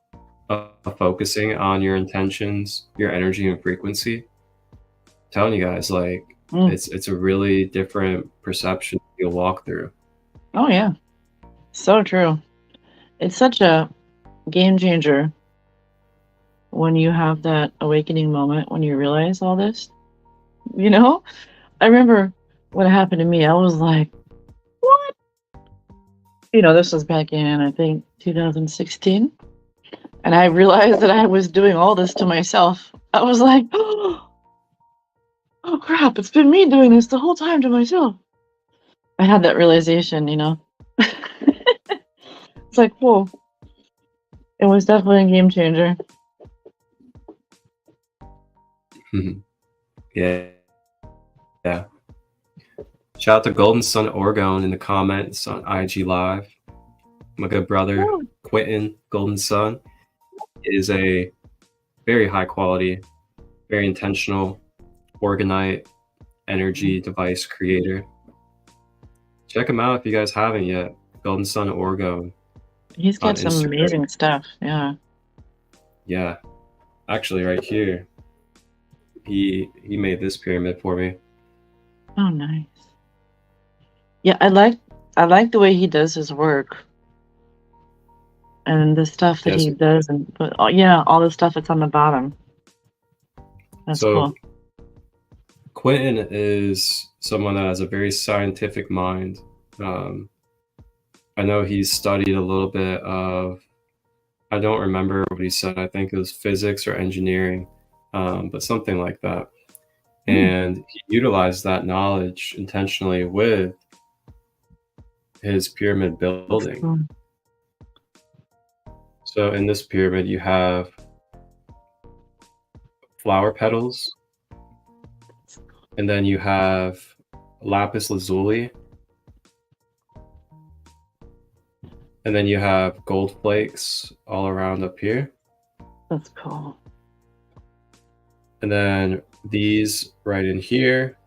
Speaker 7: of focusing on your intentions, your energy, and frequency. I'm telling you guys, like, it's a really different perception you'll walk through.
Speaker 6: Oh yeah, so true. It's such a game changer when you have that awakening moment, when you realize all this. I remember what happened to me. I was like, what? This was back in, I think, 2016. And I realized that I was doing all this to myself. I was like, oh crap, it's been me doing this the whole time to myself. I had that realization, It's like, whoa. It was definitely a game changer.
Speaker 7: Yeah. Shout out to GoldenSun Orgone in the comments on IG Live. My good brother, Quentin GoldenSun, is a very high quality, very intentional orgonite energy device creator. Check him out if you guys haven't yet. GoldenSun Orgone.
Speaker 6: He's got some
Speaker 7: Instagram.
Speaker 6: amazing stuff.
Speaker 7: Yeah. Actually, right here, he made this pyramid for me.
Speaker 6: Oh, nice. Yeah, I like the way he does his work, and the stuff that he does, and all the stuff that's on the bottom. That's cool.
Speaker 7: Quentin is someone that has a very scientific mind. I know he's studied a little bit of, I don't remember what he said. I think it was physics or engineering, but something like that. And he utilized that knowledge intentionally with his pyramid building. So in this pyramid, you have flower petals, and then you have lapis lazuli, and then you have gold flakes all around up here.
Speaker 6: That's cool.
Speaker 7: And then these right in here,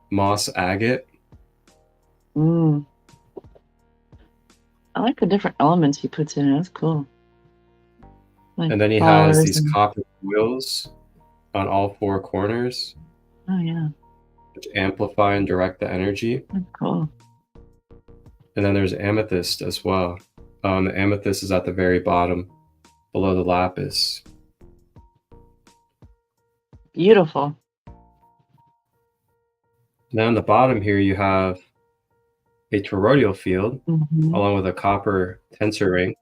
Speaker 7: moss agate.
Speaker 6: I like the different elements he puts in. That's cool. Like,
Speaker 7: and then he has these copper wheels on all four corners.
Speaker 6: Oh yeah.
Speaker 7: Which amplify and direct the energy.
Speaker 6: That's cool.
Speaker 7: And then there's amethyst as well. The amethyst is at the very bottom, below the lapis.
Speaker 6: Beautiful.
Speaker 7: Now on the bottom here, you have a toroidal field, along with a copper tensor ring.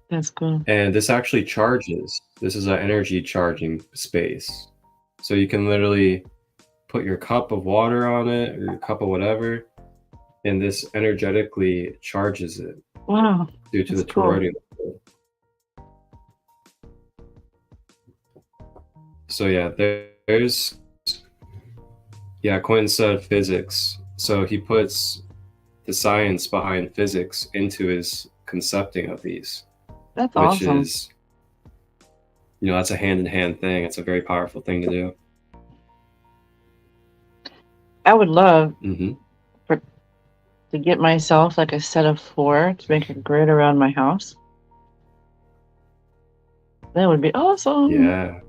Speaker 6: That's cool.
Speaker 7: And this actually charges. This is an energy charging space. So you can literally put your cup of water on it, or your cup of whatever, and this energetically charges it.
Speaker 6: Wow.
Speaker 7: Due to the toroidal field. So yeah, there's Quentin said physics. So he puts the science behind physics into his concepting of these.
Speaker 6: That's awesome.
Speaker 7: Which is, that's a hand-in-hand thing. It's a very powerful thing to do.
Speaker 6: I would love to get myself like a set of 4 to make a grid around my house. That would be awesome.
Speaker 7: Yeah.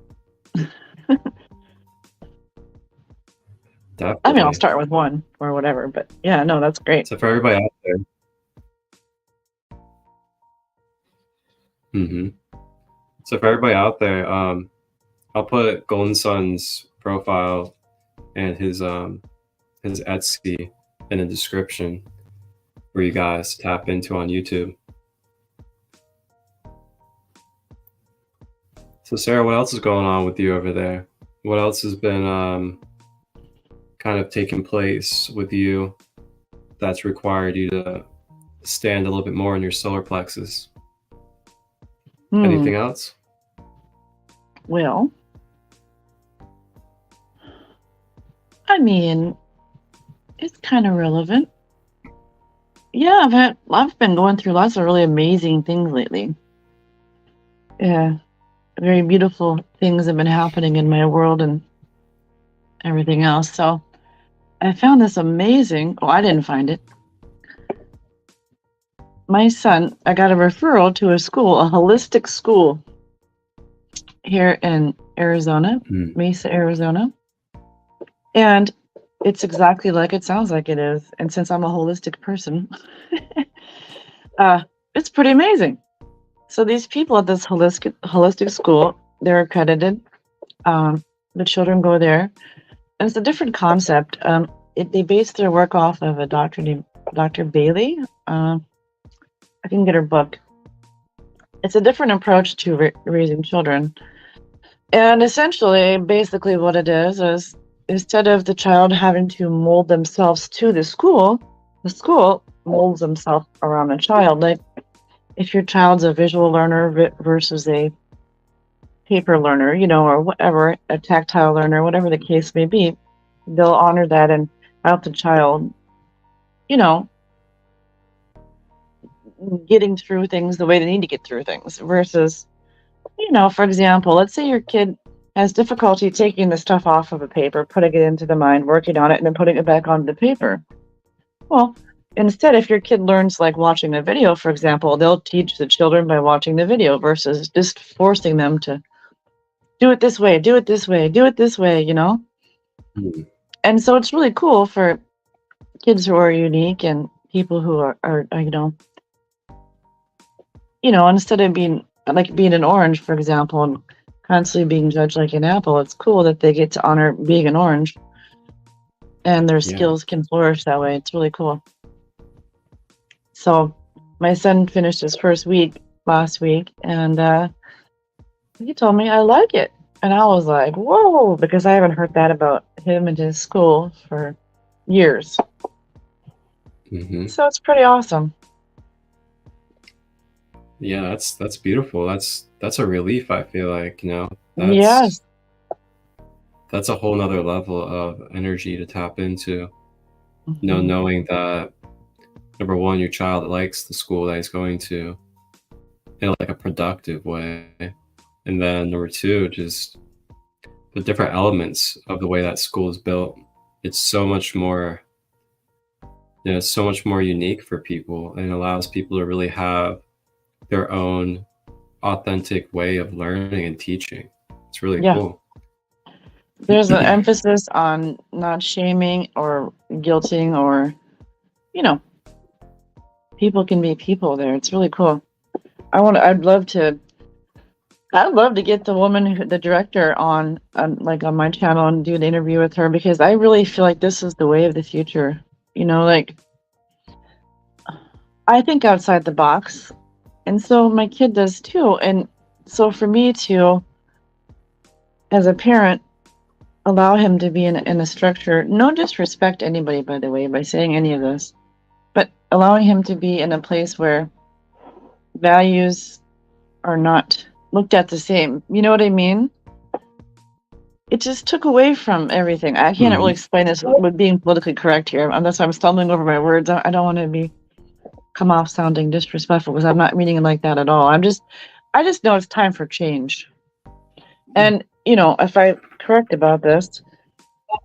Speaker 7: Definitely.
Speaker 6: I mean, I'll start with 1 or whatever, but yeah, no, that's great.
Speaker 7: So for everybody out there, So for everybody out there, I'll put GoldenSun's profile and his Etsy in the description for you guys to tap into on YouTube. So Sarah, what else is going on with you over there? What else has been kind of taking place with you that's required you to stand a little bit more in your solar plexus? Anything else?
Speaker 6: Well, I mean, it's kind of relevant. Yeah, I've been going through lots of really amazing things lately. Yeah, very beautiful things have been happening in my world and everything else. So I found this amazing. Oh, I didn't find it. My son, I got a referral to a school, a holistic school here in Arizona, Mesa, Arizona. And it's exactly like it sounds like it is. And since I'm a holistic person, it's pretty amazing. So these people at this holistic school, they're accredited. The children go there. And it's a different concept. They base their work off of a doctor named Dr. Bailey. I can get her book. It's a different approach to raising children. And essentially, basically what it is instead of the child having to mold themselves to the school molds themselves around the child. Like if your child's a visual learner versus a paper learner, or whatever, a tactile learner, whatever the case may be, they'll honor that and help the child, getting through things the way they need to get through things versus, for example, let's say your kid has difficulty taking the stuff off of a paper, putting it into the mind, working on it, and then putting it back onto the paper. Well, instead, if your kid learns like watching a video, for example, they'll teach the children by watching the video versus just forcing them to do it this way, do it this way, do it this way, And so it's really cool for kids who are unique and people who are instead of being an orange, for example, and constantly being judged like an apple, it's cool that they get to honor being an orange and their skills can flourish that way. It's really cool. So my son finished his first week last week and he told me I like it. And I was like, whoa, because I haven't heard that about him and his school for years. So it's pretty awesome.
Speaker 7: Yeah, that's beautiful. That's a relief, I feel like,
Speaker 6: Yes.
Speaker 7: That's a whole nother level of energy to tap into. Knowing that number one, your child likes the school that he's going to in like a productive way. And then number two, just the different elements of the way that school is built. It's so much more unique for people and allows people to really have their own authentic way of learning and teaching. It's really cool.
Speaker 6: There's an emphasis on not shaming or guilting or, people can be people there. It's really cool. I'd love to get the woman, the director on my channel and do an interview with her because I really feel like this is the way of the future. I think outside the box. And so my kid does too. And so for me to, as a parent, allow him to be in a structure, no disrespect to anybody, by the way, by saying any of this, but allowing him to be in a place where values are not looked at the same. You know what I mean? It just took away from everything. I can't really explain this with being politically correct here. That's why I'm stumbling over my words. I don't want to come off sounding disrespectful because I'm not meaning it like that at all. I just know it's time for change. And if I'm correct about this,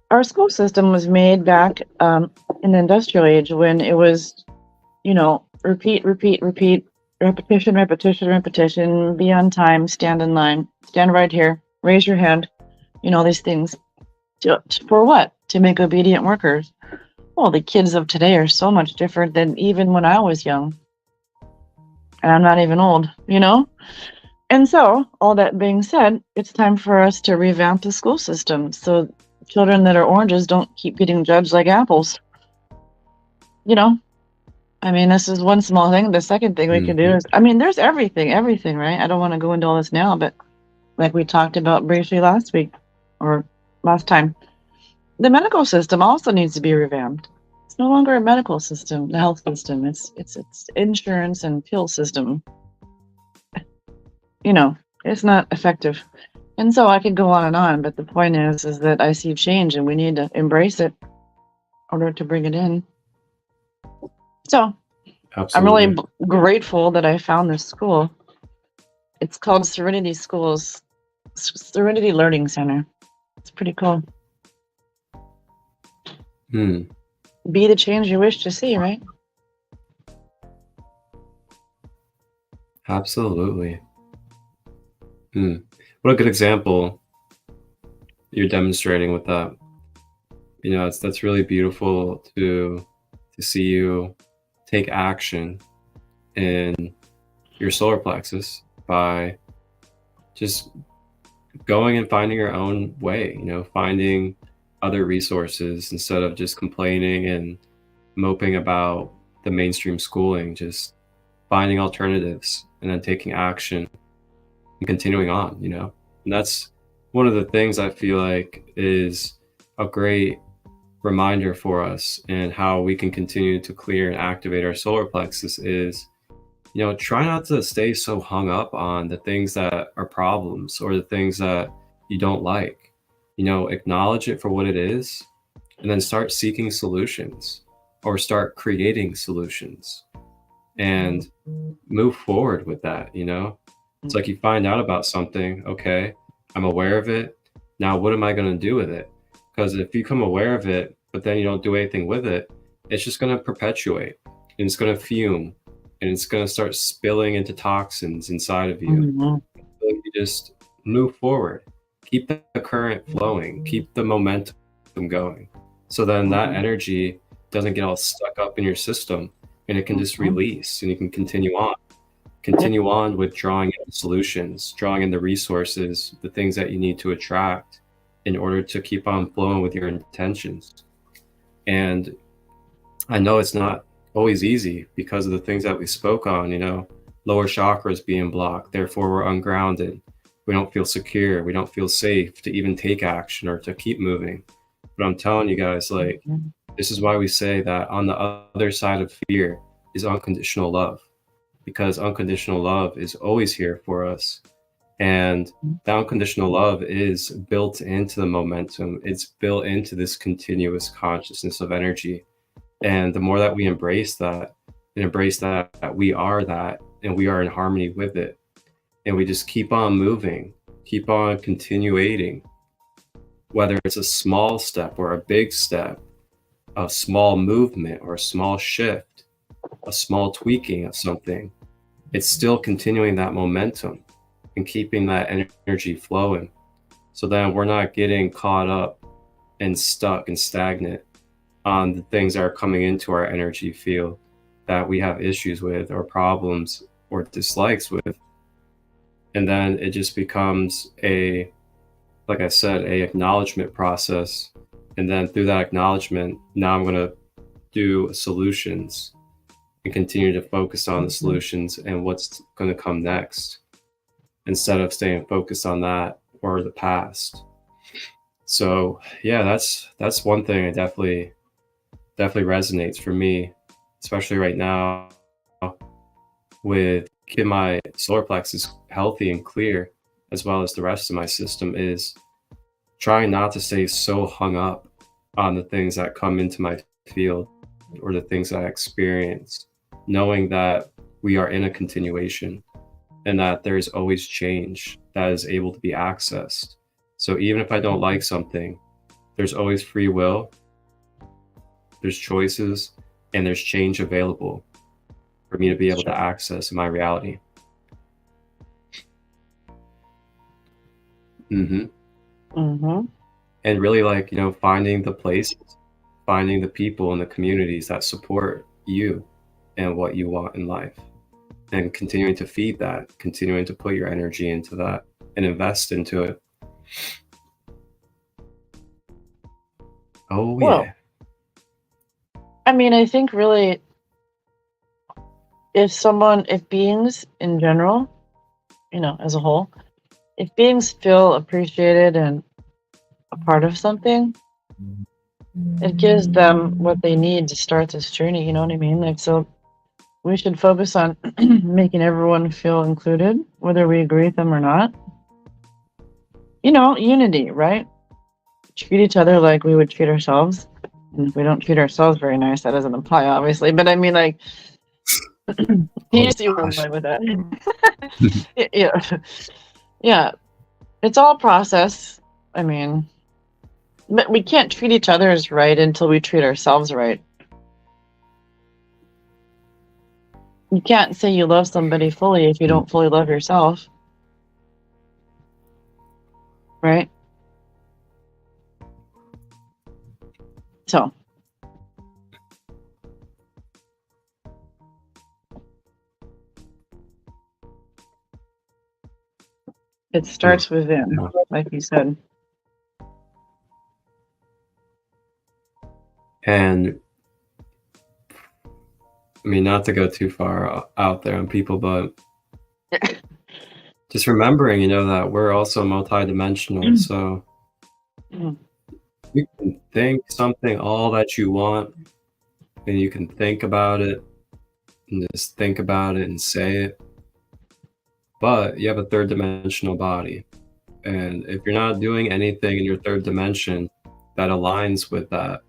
Speaker 6: our school system was made back in the industrial age when it was, repeat, repetition, be on time, stand in line, stand right here, raise your hand, these things. For what? To make obedient workers. Well, the kids of today are so much different than even when I was young. And I'm not even old, And so, all that being said, it's time for us to revamp the school system so children that are oranges don't keep getting judged like apples. You know, I mean, this is one small thing. The second thing we can do is, I mean, there's everything, right? I don't want to go into all this now, but like we talked about briefly last week or last time, the medical system also needs to be revamped. It's no longer a medical system, the health system. It's insurance and pill system. You know, it's not effective. And so I could go on, but the point is that I see change and we need to embrace it in order to bring it in. So
Speaker 7: Absolutely.
Speaker 6: I'm really grateful that I found this school. It's called Serenity Learning Center. It's pretty cool. Be the change you wish to see, right?
Speaker 7: Absolutely. What a good example you're demonstrating with that. You know, that's really beautiful to see you take action in your solar plexus by just going and finding your own way, you know, finding other resources instead of just complaining and moping about the mainstream schooling, just finding alternatives and then taking action and continuing on, you know. And that's one of the things I feel like is a great reminder for us and how we can continue to clear and activate our solar plexus is, you know, try not to stay so hung up on the things that are problems or the things that you don't like. You know, acknowledge it for what it is and then start seeking solutions or start creating solutions and move forward with that. You know, it's like you find out about something. Okay, I'm aware of it. Now, what am I going to do with it? Because if you become aware of it, but then you don't do anything with it, it's just going to perpetuate and it's going to fume and it's going to start spilling into toxins inside of you. So you just move forward, keep the current flowing, keep the momentum going. So then that energy doesn't get all stuck up in your system and it can just release and you can continue on with drawing in solutions, drawing in the resources, the things that you need to attract in order to keep on flowing with your intentions. And I know it's not always easy because of the things that we spoke on, you know, lower chakras being blocked, therefore we're ungrounded. We don't feel secure. We don't feel safe to even take action or to keep moving. But I'm telling you guys, like, this is why we say that on the other side of fear is unconditional love, because unconditional love is always here for us. And that unconditional love is built into the momentum. It's built into this continuous consciousness of energy. And the more that we embrace that and embrace that we are that and we are in harmony with it, and we just keep on moving, keep on continuating, whether it's a small step or a big step, a small movement or a small shift, a small tweaking of something, it's still continuing that momentum and keeping that energy flowing. So then we're not getting caught up and stuck and stagnant on the things that are coming into our energy field that we have issues with or problems or dislikes with. And then it just becomes a, like I said, a acknowledgement process. And then through that acknowledgement, now I'm going to do solutions and continue to focus on the solutions and what's going to come next, instead of staying focused on that or the past. So yeah, that's one thing I definitely resonates for me, especially right now with keeping my solar plexus healthy and clear, as well as the rest of my system, is trying not to stay so hung up on the things that come into my field or the things that I experience, knowing that we are in a continuation and that there is always change that is able to be accessed. So even if I don't like something, there's always free will, there's choices, and there's change available for me to be able to access in my reality. And really, like, you know, finding the places, finding the people and the communities that support you and what you want in life. and continuing to feed that, continuing to put your energy into that and invest into it. Oh,
Speaker 6: Well,
Speaker 7: yeah.
Speaker 6: I mean, I think really, if beings in general, as a whole, if beings feel appreciated and a part of something, it gives them what they need to start this journey. You know what I mean? Like, so we should focus on making everyone feel included, whether we agree with them or not. Unity, right? Treat each other like we would treat ourselves. And if we don't treat ourselves very nice, that doesn't apply, obviously. But I mean, like, you see where I'm going with that. Yeah. Yeah. It's all process. I mean, but we can't treat each other as right until we treat ourselves right. You can't say you love somebody fully if you don't fully love yourself. Right? So. It starts within, like you said.
Speaker 7: And I mean, not to go too far out there on people, but just remembering, that we're also multidimensional. So you can think something all that you want, and you can think about it and just think about it and say it. But you have a third dimensional body. And if you're not doing anything in your third dimension that aligns with that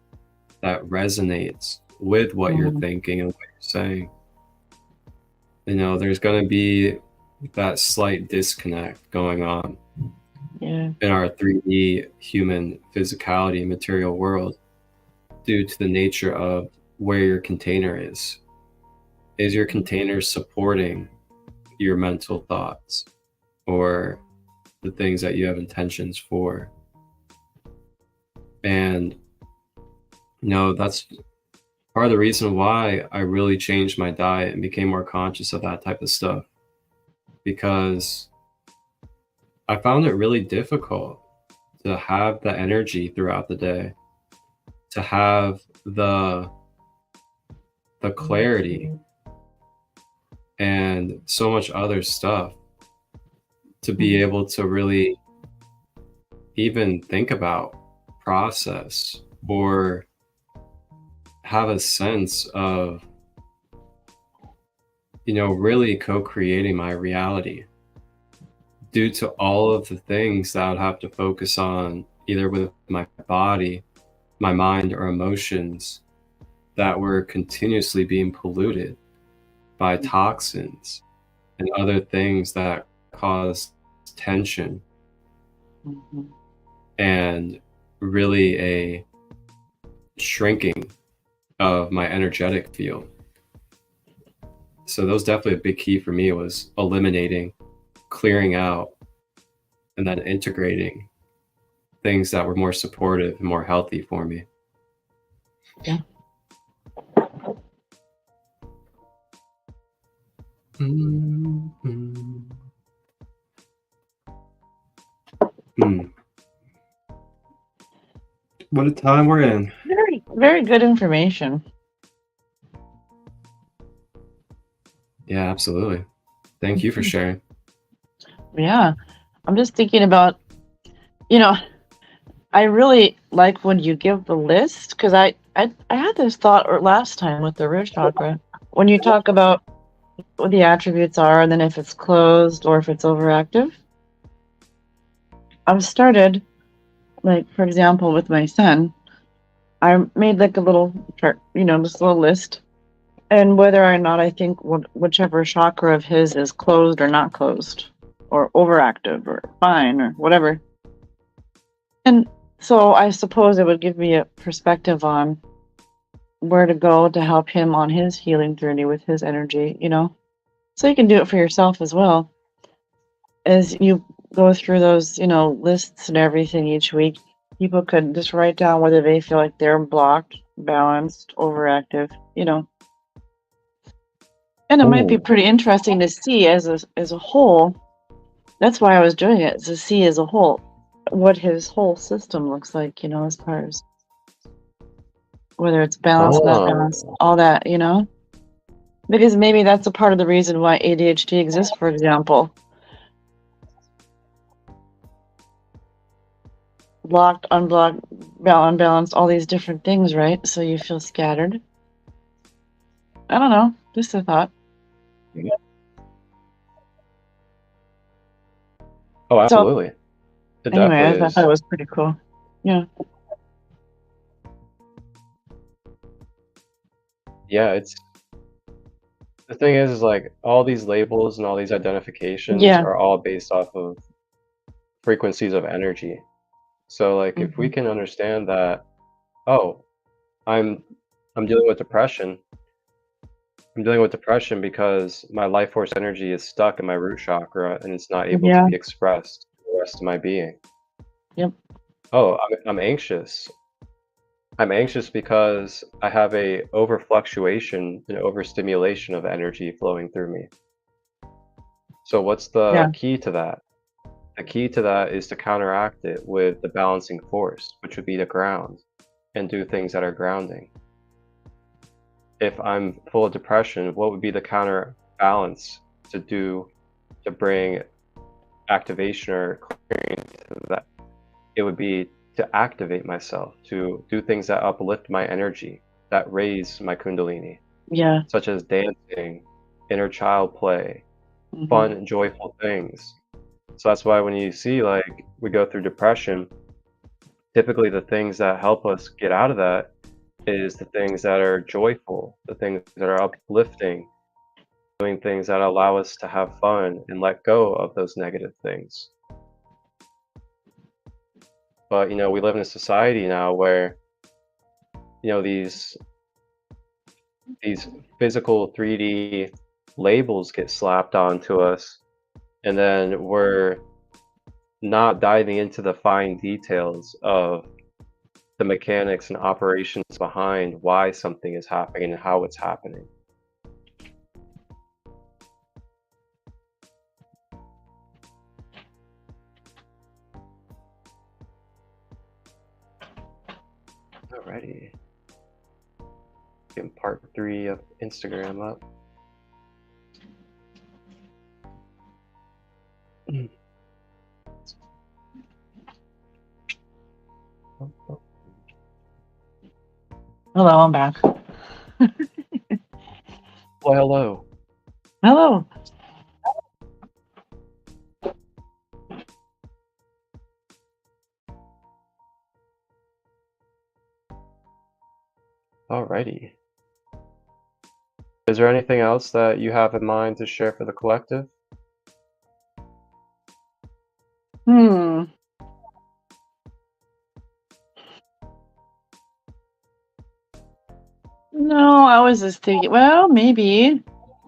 Speaker 7: resonates with what you're thinking and what you're saying, there's going to be that slight disconnect going on in our 3D human physicality material world due to the nature of where your container is. Is your container supporting your mental thoughts or the things that you have intentions for? And that's part of the reason why I really changed my diet and became more conscious of that type of stuff, because I found it really difficult to have the energy throughout the day, to have the clarity and so much other stuff to be able to really even think about, process, or have a sense of, really co-creating my reality, due to all of the things that I would have to focus on, either with my body, my mind, or emotions that were continuously being polluted by toxins and other things that cause tension and really a shrinking of my energetic field. So that was definitely a big key for me, was eliminating, clearing out, and then integrating things that were more supportive and more healthy for me.
Speaker 6: Yeah.
Speaker 7: What a time we're in.
Speaker 6: Very, very good information.
Speaker 7: Yeah, absolutely. Thank you for sharing.
Speaker 6: Yeah. I'm just thinking about, I really like when you give the list, because I had this thought last time with the root chakra, when you talk about what the attributes are, and then if it's closed or if it's overactive. I've started, like, for example, with my son, I made like a little chart, this little list, and whether or not I think whichever chakra of his is closed or not closed, or overactive or fine or whatever. And so I suppose it would give me a perspective on where to go to help him on his healing journey with his energy, So you can do it for yourself as well. As you go through those, lists and everything each week, people could just write down whether they feel like they're blocked, balanced, overactive, And it might be
Speaker 1: Ooh.
Speaker 6: pretty interesting to see as a whole. That's why I was doing it, to see as a whole what his whole system looks like, as far as whether it's balanced, not balanced,
Speaker 1: Oh.
Speaker 6: all that, Because maybe that's a part of the reason why ADHD exists, for example. Blocked, unblocked, unbalanced, all these different things, right? So you feel scattered. I don't know. Just a thought.
Speaker 1: Oh,
Speaker 6: So
Speaker 1: absolutely. It
Speaker 6: anyway,
Speaker 1: definitely
Speaker 6: I thought
Speaker 1: is.
Speaker 6: it was pretty cool. Yeah.
Speaker 1: Yeah, it's the thing is like all these labels and all these identifications
Speaker 6: Yeah.
Speaker 1: are all based off of frequencies of energy. So like if we
Speaker 6: Mhm.
Speaker 1: can understand that, oh, I'm I'm dealing with depression. I'm dealing with depression because my life force energy is stuck in my root chakra and it's not able to
Speaker 6: Yeah.
Speaker 1: be expressed to the rest of my being.
Speaker 6: Yep.
Speaker 1: Oh, I'm anxious. I'm anxious because I have a overfluctuation and overstimulation of energy flowing through me. So what's
Speaker 6: Yeah.
Speaker 1: the key to that? The key to that is to counteract it with the balancing force, which would be the ground, and do things that are grounding. If I'm full of depression, what would be the counterbalance to bring activation or clearing to that? It would be to activate myself, to do things that uplift my energy, that raise my kundalini,
Speaker 6: Yeah.
Speaker 1: such as dancing, inner child play,
Speaker 6: Mhm.
Speaker 1: fun and joyful things. So that's why when you see like we go through depression, typically the things that help us get out of that is the things that are joyful, the things that are uplifting, doing things that allow us to have fun and let go of those negative things. But we live in a society now where these physical 3D labels get slapped onto us, and then we're not diving into the fine details of the mechanics and operations behind why something is happening and how it's happening. Alrighty. Getting part 3 of Instagram up.
Speaker 6: Hello, I'm back.
Speaker 1: Well, hello.
Speaker 6: Hello.
Speaker 1: Alrighty. Is there anything else that you have in mind to share for the collective?
Speaker 6: Hmm. No, I was just thinking, well, maybe,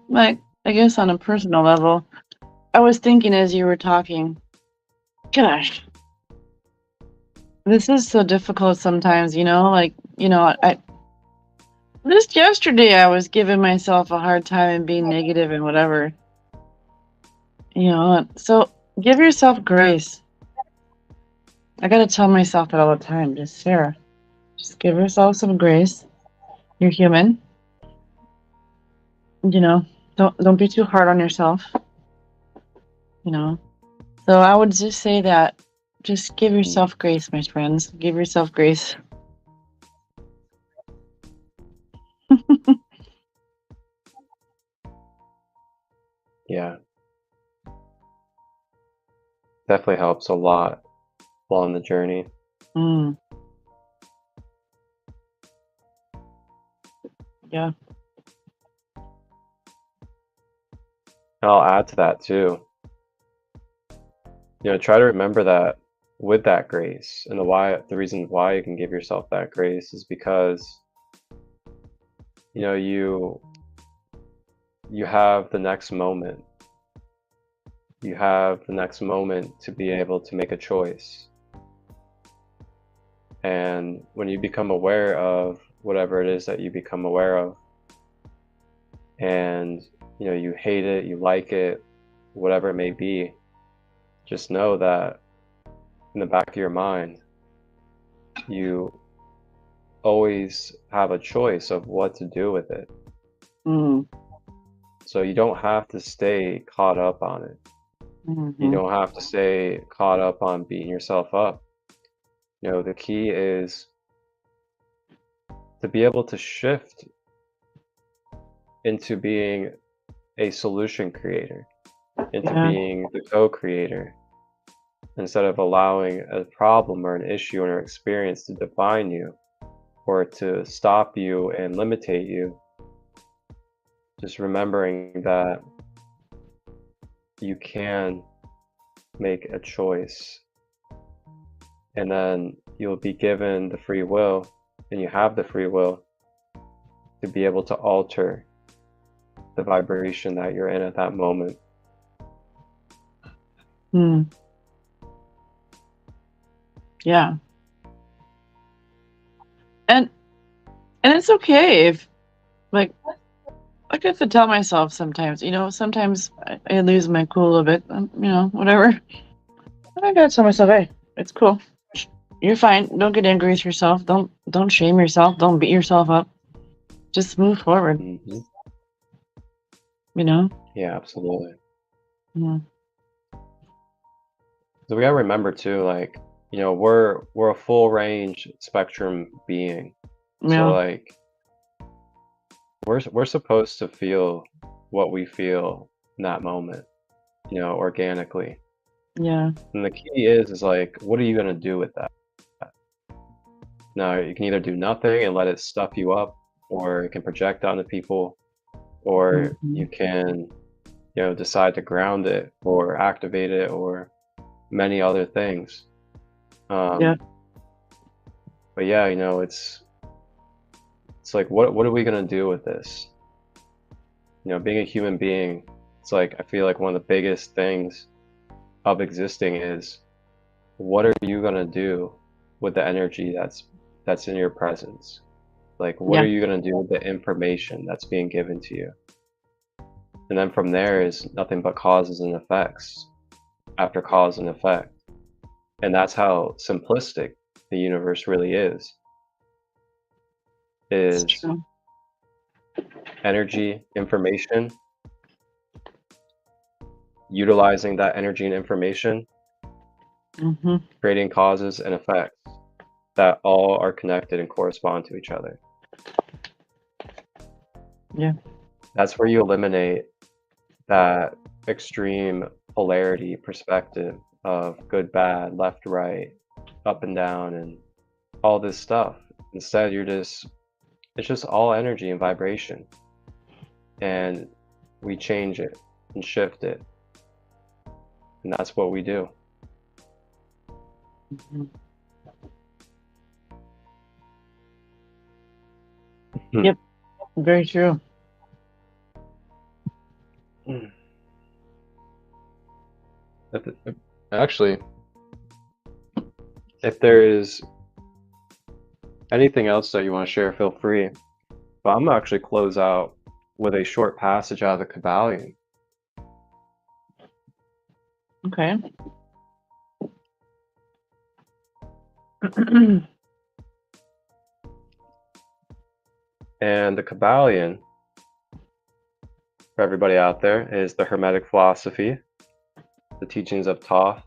Speaker 6: like, I guess on a personal level, I was thinking as you were talking, gosh, this is so difficult sometimes, like, just yesterday I was giving myself a hard time and being negative and whatever, so give yourself grace. I gotta tell myself that all the time, just Sarah, just give yourself some grace. You're human. Don't be too hard on yourself. So I would just say that just give yourself grace, my friends. Give yourself grace.
Speaker 1: Yeah, definitely helps a lot while on the journey.
Speaker 6: Mm, yeah.
Speaker 1: And I'll add to that too. Try to remember that with that grace, and the reason why you can give yourself that grace is because you have the next moment. You have the next moment to be able to make a choice. And when you become aware of whatever it is that you become aware of, and you know, you hate it, you like it, whatever it may be, just know that in the back of your mind, you always have a choice of what to do with it.
Speaker 6: Mm.
Speaker 1: So you don't have to stay caught up on it. You don't have to stay caught up on beating yourself up. You know, the key is to be able to shift into being a solution creator, into being the co-creator, instead of allowing a problem or an issue or an experience to define you or to stop you and limitate you. Just remembering that you can make a choice, and then you'll be given the free will, and you have the free will to be able to alter the vibration that you're in at that moment.
Speaker 6: Yeah. And it's okay if, like I have to tell myself sometimes, you know, sometimes I lose my cool a little bit, you know, whatever. I gotta tell myself, hey, it's cool. You're fine. Don't get angry with yourself. Don't shame yourself. Don't beat yourself up. Just move forward.
Speaker 1: Mm-hmm.
Speaker 6: You know?
Speaker 1: Yeah, absolutely.
Speaker 6: Yeah.
Speaker 1: So we gotta remember too, like, you know, we're a full range spectrum being.
Speaker 6: Yeah.
Speaker 1: So like we're supposed to feel what we feel in that moment, you know, organically.
Speaker 6: Yeah.
Speaker 1: And the key is like, what are you gonna do with that? Now you can either do nothing and let it stuff you up, or it can project onto people, or you can, you know, decide to ground it or activate it, or many other things.
Speaker 6: Yeah.
Speaker 1: But yeah, you know, it's like, what are we gonna do with this? You know, being a human being, it's like, I feel like one of the biggest things of existing is, what are you gonna do with the energy that's in your presence? Like, what are you gonna do with the information that's being given to you? And then from there is nothing but causes and effects after cause and effect. And that's how simplistic the universe really is energy, information, utilizing that energy and information, creating causes and effects that all are connected and correspond to each other.
Speaker 6: Yeah.
Speaker 1: That's where you eliminate that extreme polarity perspective of good, bad, left, right, up and down, and all this stuff. Instead, it's just all energy and vibration. And we change it and shift it. And that's what we do.
Speaker 6: Yep. Very true.
Speaker 1: Actually, if there is anything else that you want to share, feel free. But I'm gonna actually close out with a short passage out of the Kybalion.
Speaker 6: Okay.
Speaker 1: And the Kybalion, for everybody out there, is the Hermetic philosophy, the teachings of Thoth,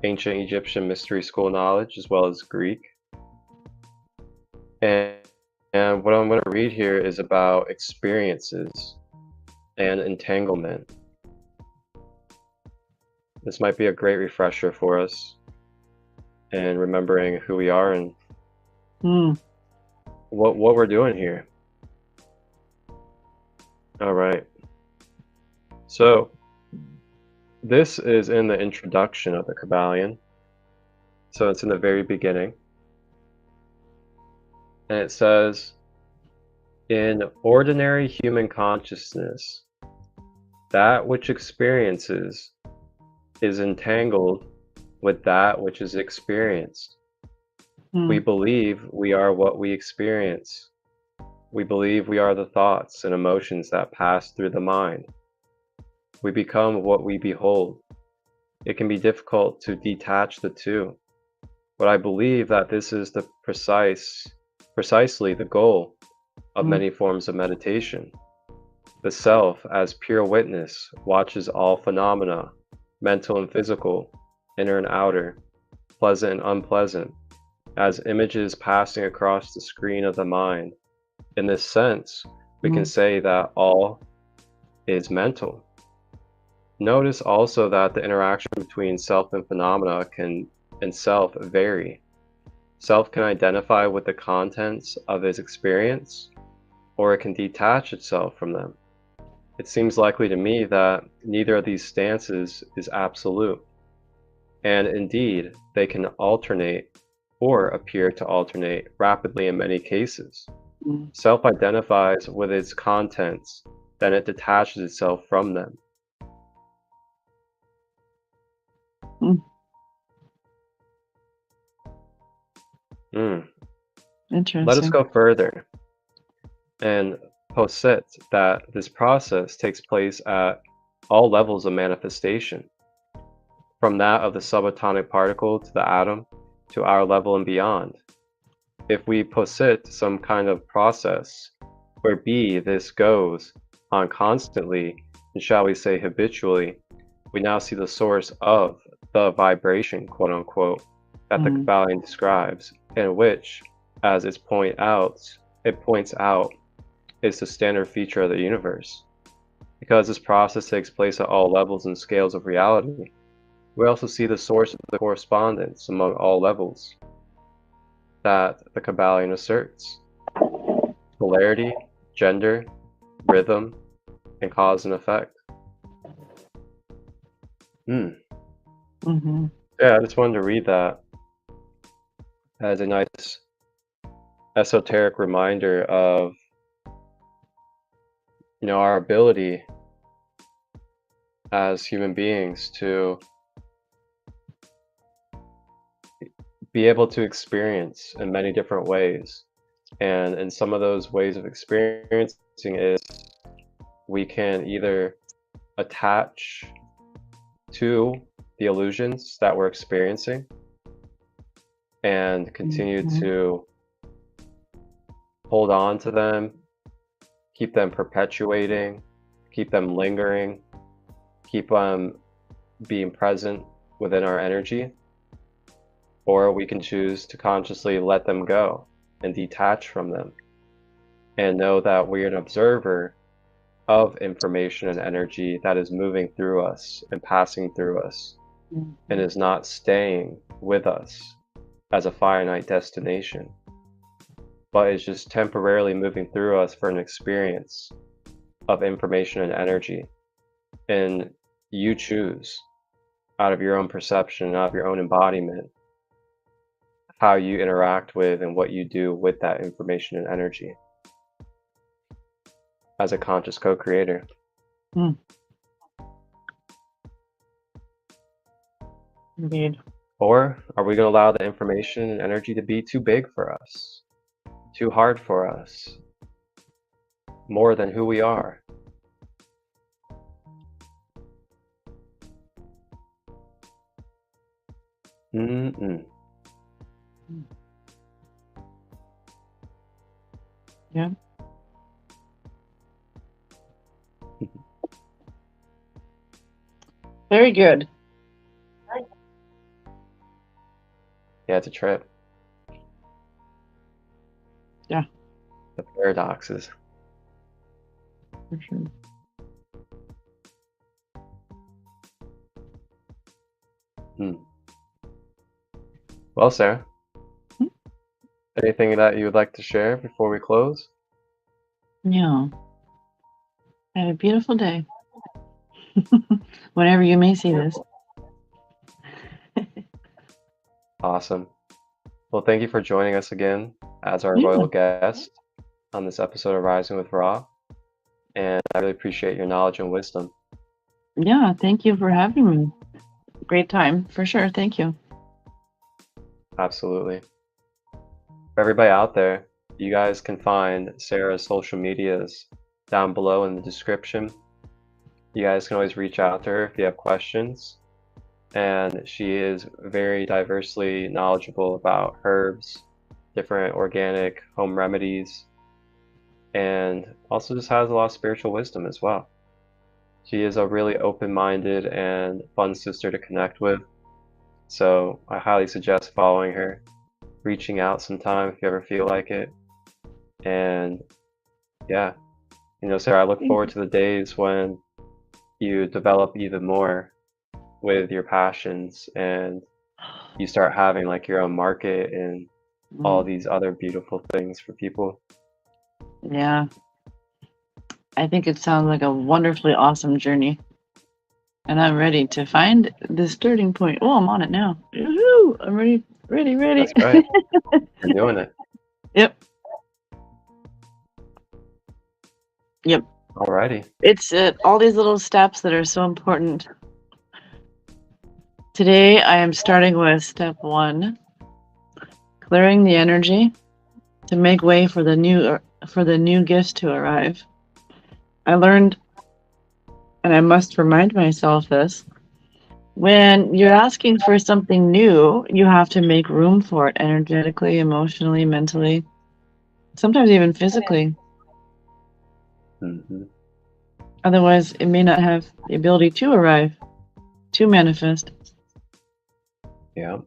Speaker 1: ancient Egyptian mystery school knowledge, as well as Greek. And what I'm going to read here is about experiences and entanglement. This might be a great refresher for us, and remembering who we are and what we're doing here. All right. So this is in the introduction of the Kybalion. So it's in the very beginning. And it says, in ordinary human consciousness, that which experiences is entangled with that which is experienced. We believe we are what we experience. We believe we are the thoughts and emotions that pass through the mind. We become what we behold. It can be difficult to detach the two, but I believe that this is the precisely the goal of many forms of meditation. The self, as pure witness, watches all phenomena, mental and physical, inner and outer, pleasant and unpleasant, as images passing across the screen of the mind. In this sense, we can say that all is mental. Notice also that the interaction between self and phenomena and self vary. Self can identify with the contents of its experience, or it can detach itself from them. It seems likely to me that neither of these stances is absolute, and indeed, they can alternate or appear to alternate rapidly in many cases. Self identifies with its contents, then it detaches itself from them.
Speaker 6: Interesting.
Speaker 1: Let us go further and posit that this process takes place at all levels of manifestation, from that of the subatomic particle to the atom to our level and beyond. If we posit some kind of process where this goes on constantly, and shall we say habitually, we now see the source of the vibration, quote unquote, that the Kabbalion describes, and which, as it points out, is the standard feature of the universe. Because this process takes place at all levels and scales of reality, we also see the source of the correspondence among all levels that the Kabbalion asserts. Polarity, gender, rhythm, and cause and effect. Yeah, I just wanted to read that as a nice esoteric reminder of, our ability as human beings to be able to experience in many different ways. And in some of those ways of experiencing is we can either attach to the illusions that we're experiencing and continue to hold on to them, keep them perpetuating, keep them lingering, keep them being present within our energy. Or we can choose to consciously let them go and detach from them and know that we're an observer of information and energy that is moving through us and passing through us and is not staying with us as a finite destination, but is just temporarily moving through us for an experience of information and energy. And you choose out of your own perception, out of your own embodiment, how you interact with and what you do with that information and energy as a conscious co-creator.
Speaker 6: Indeed.
Speaker 1: Or are we going to allow the information and energy to be too big for us, too hard for us, more than who we are?
Speaker 6: Yeah. Very good.
Speaker 1: Yeah, it's a trip.
Speaker 6: Yeah.
Speaker 1: The paradoxes.
Speaker 6: For sure.
Speaker 1: Well, Sarah, anything that you would like to share before we close?
Speaker 6: Yeah. Have a beautiful day. Whenever you may see this.
Speaker 1: Awesome. Well, thank you for joining us again as our royal guest on this episode of Rising with Ra. And I really appreciate your knowledge and wisdom.
Speaker 6: Yeah, thank you for having me. Great time, for sure. Thank you.
Speaker 1: Absolutely. For everybody out there, you guys can find Sarah's social medias down below in the description. You guys can always reach out to her if you have questions. And she is very diversely knowledgeable about herbs, different organic home remedies, and also just has a lot of spiritual wisdom as well. She is a really open-minded and fun sister to connect with. So I highly suggest following her, reaching out sometime if you ever feel like it. And yeah, Sarah, I look forward to the days when you develop even more with your passions and you start having like your own market and all these other beautiful things for people.
Speaker 6: Yeah. I think it sounds like a wonderfully awesome journey. And I'm ready to find the starting point. Oh, I'm on it now. Woohoo! I'm ready.
Speaker 1: That's right. You're doing it.
Speaker 6: Yep.
Speaker 1: Alrighty.
Speaker 6: It's all these little steps that are so important. Today, I am starting with step 1, clearing the energy to make way for the new gifts to arrive. I learned, and I must remind myself this, when you're asking for something new, you have to make room for it energetically, emotionally, mentally, sometimes even physically.
Speaker 1: Mm-hmm.
Speaker 6: Otherwise, it may not have the ability to arrive, to manifest.
Speaker 1: Yeah.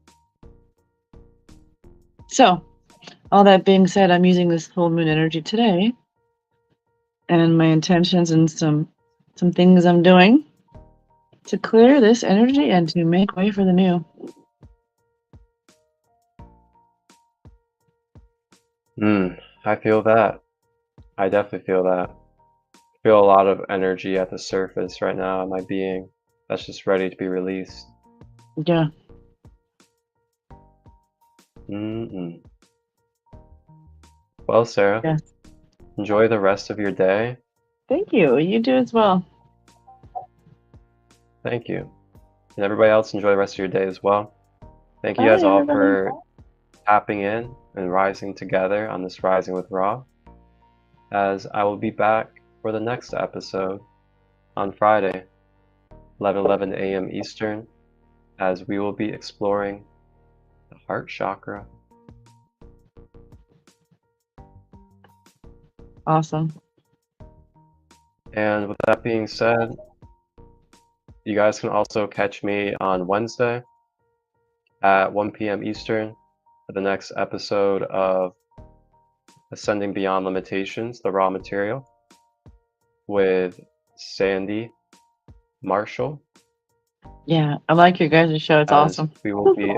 Speaker 6: So, all that being said, I'm using this full moon energy today, and my intentions and some things I'm doing to clear this energy and to make way for the new.
Speaker 1: I feel that. I definitely feel that. I feel a lot of energy at the surface right now in my being that's just ready to be released.
Speaker 6: Yeah.
Speaker 1: Well, Sarah,
Speaker 6: Yes.
Speaker 1: enjoy the rest of your day.
Speaker 6: Thank you. You do as well.
Speaker 1: Thank you. And everybody else, enjoy the rest of your day as well. Thank you
Speaker 6: Bye,
Speaker 1: guys all
Speaker 6: everybody.
Speaker 1: for tapping in and rising together on this Rising with Ra, as I will be back for the next episode on Friday, 11:11 a.m. Eastern, as we will be exploring the heart chakra.
Speaker 6: Awesome.
Speaker 1: And with that being said, you guys can also catch me on Wednesday at 1 p.m. Eastern for the next episode of Ascending Beyond Limitations, the Raw Material, with Sandy Marshall.
Speaker 6: Yeah, I like your guys' show. It's
Speaker 1: as
Speaker 6: awesome.
Speaker 1: We will be.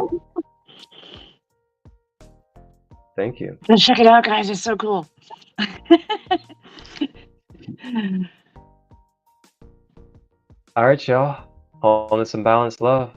Speaker 1: Thank you.
Speaker 6: Go check it out, guys. It's so cool.
Speaker 1: All right, y'all. Wholeness and balanced love.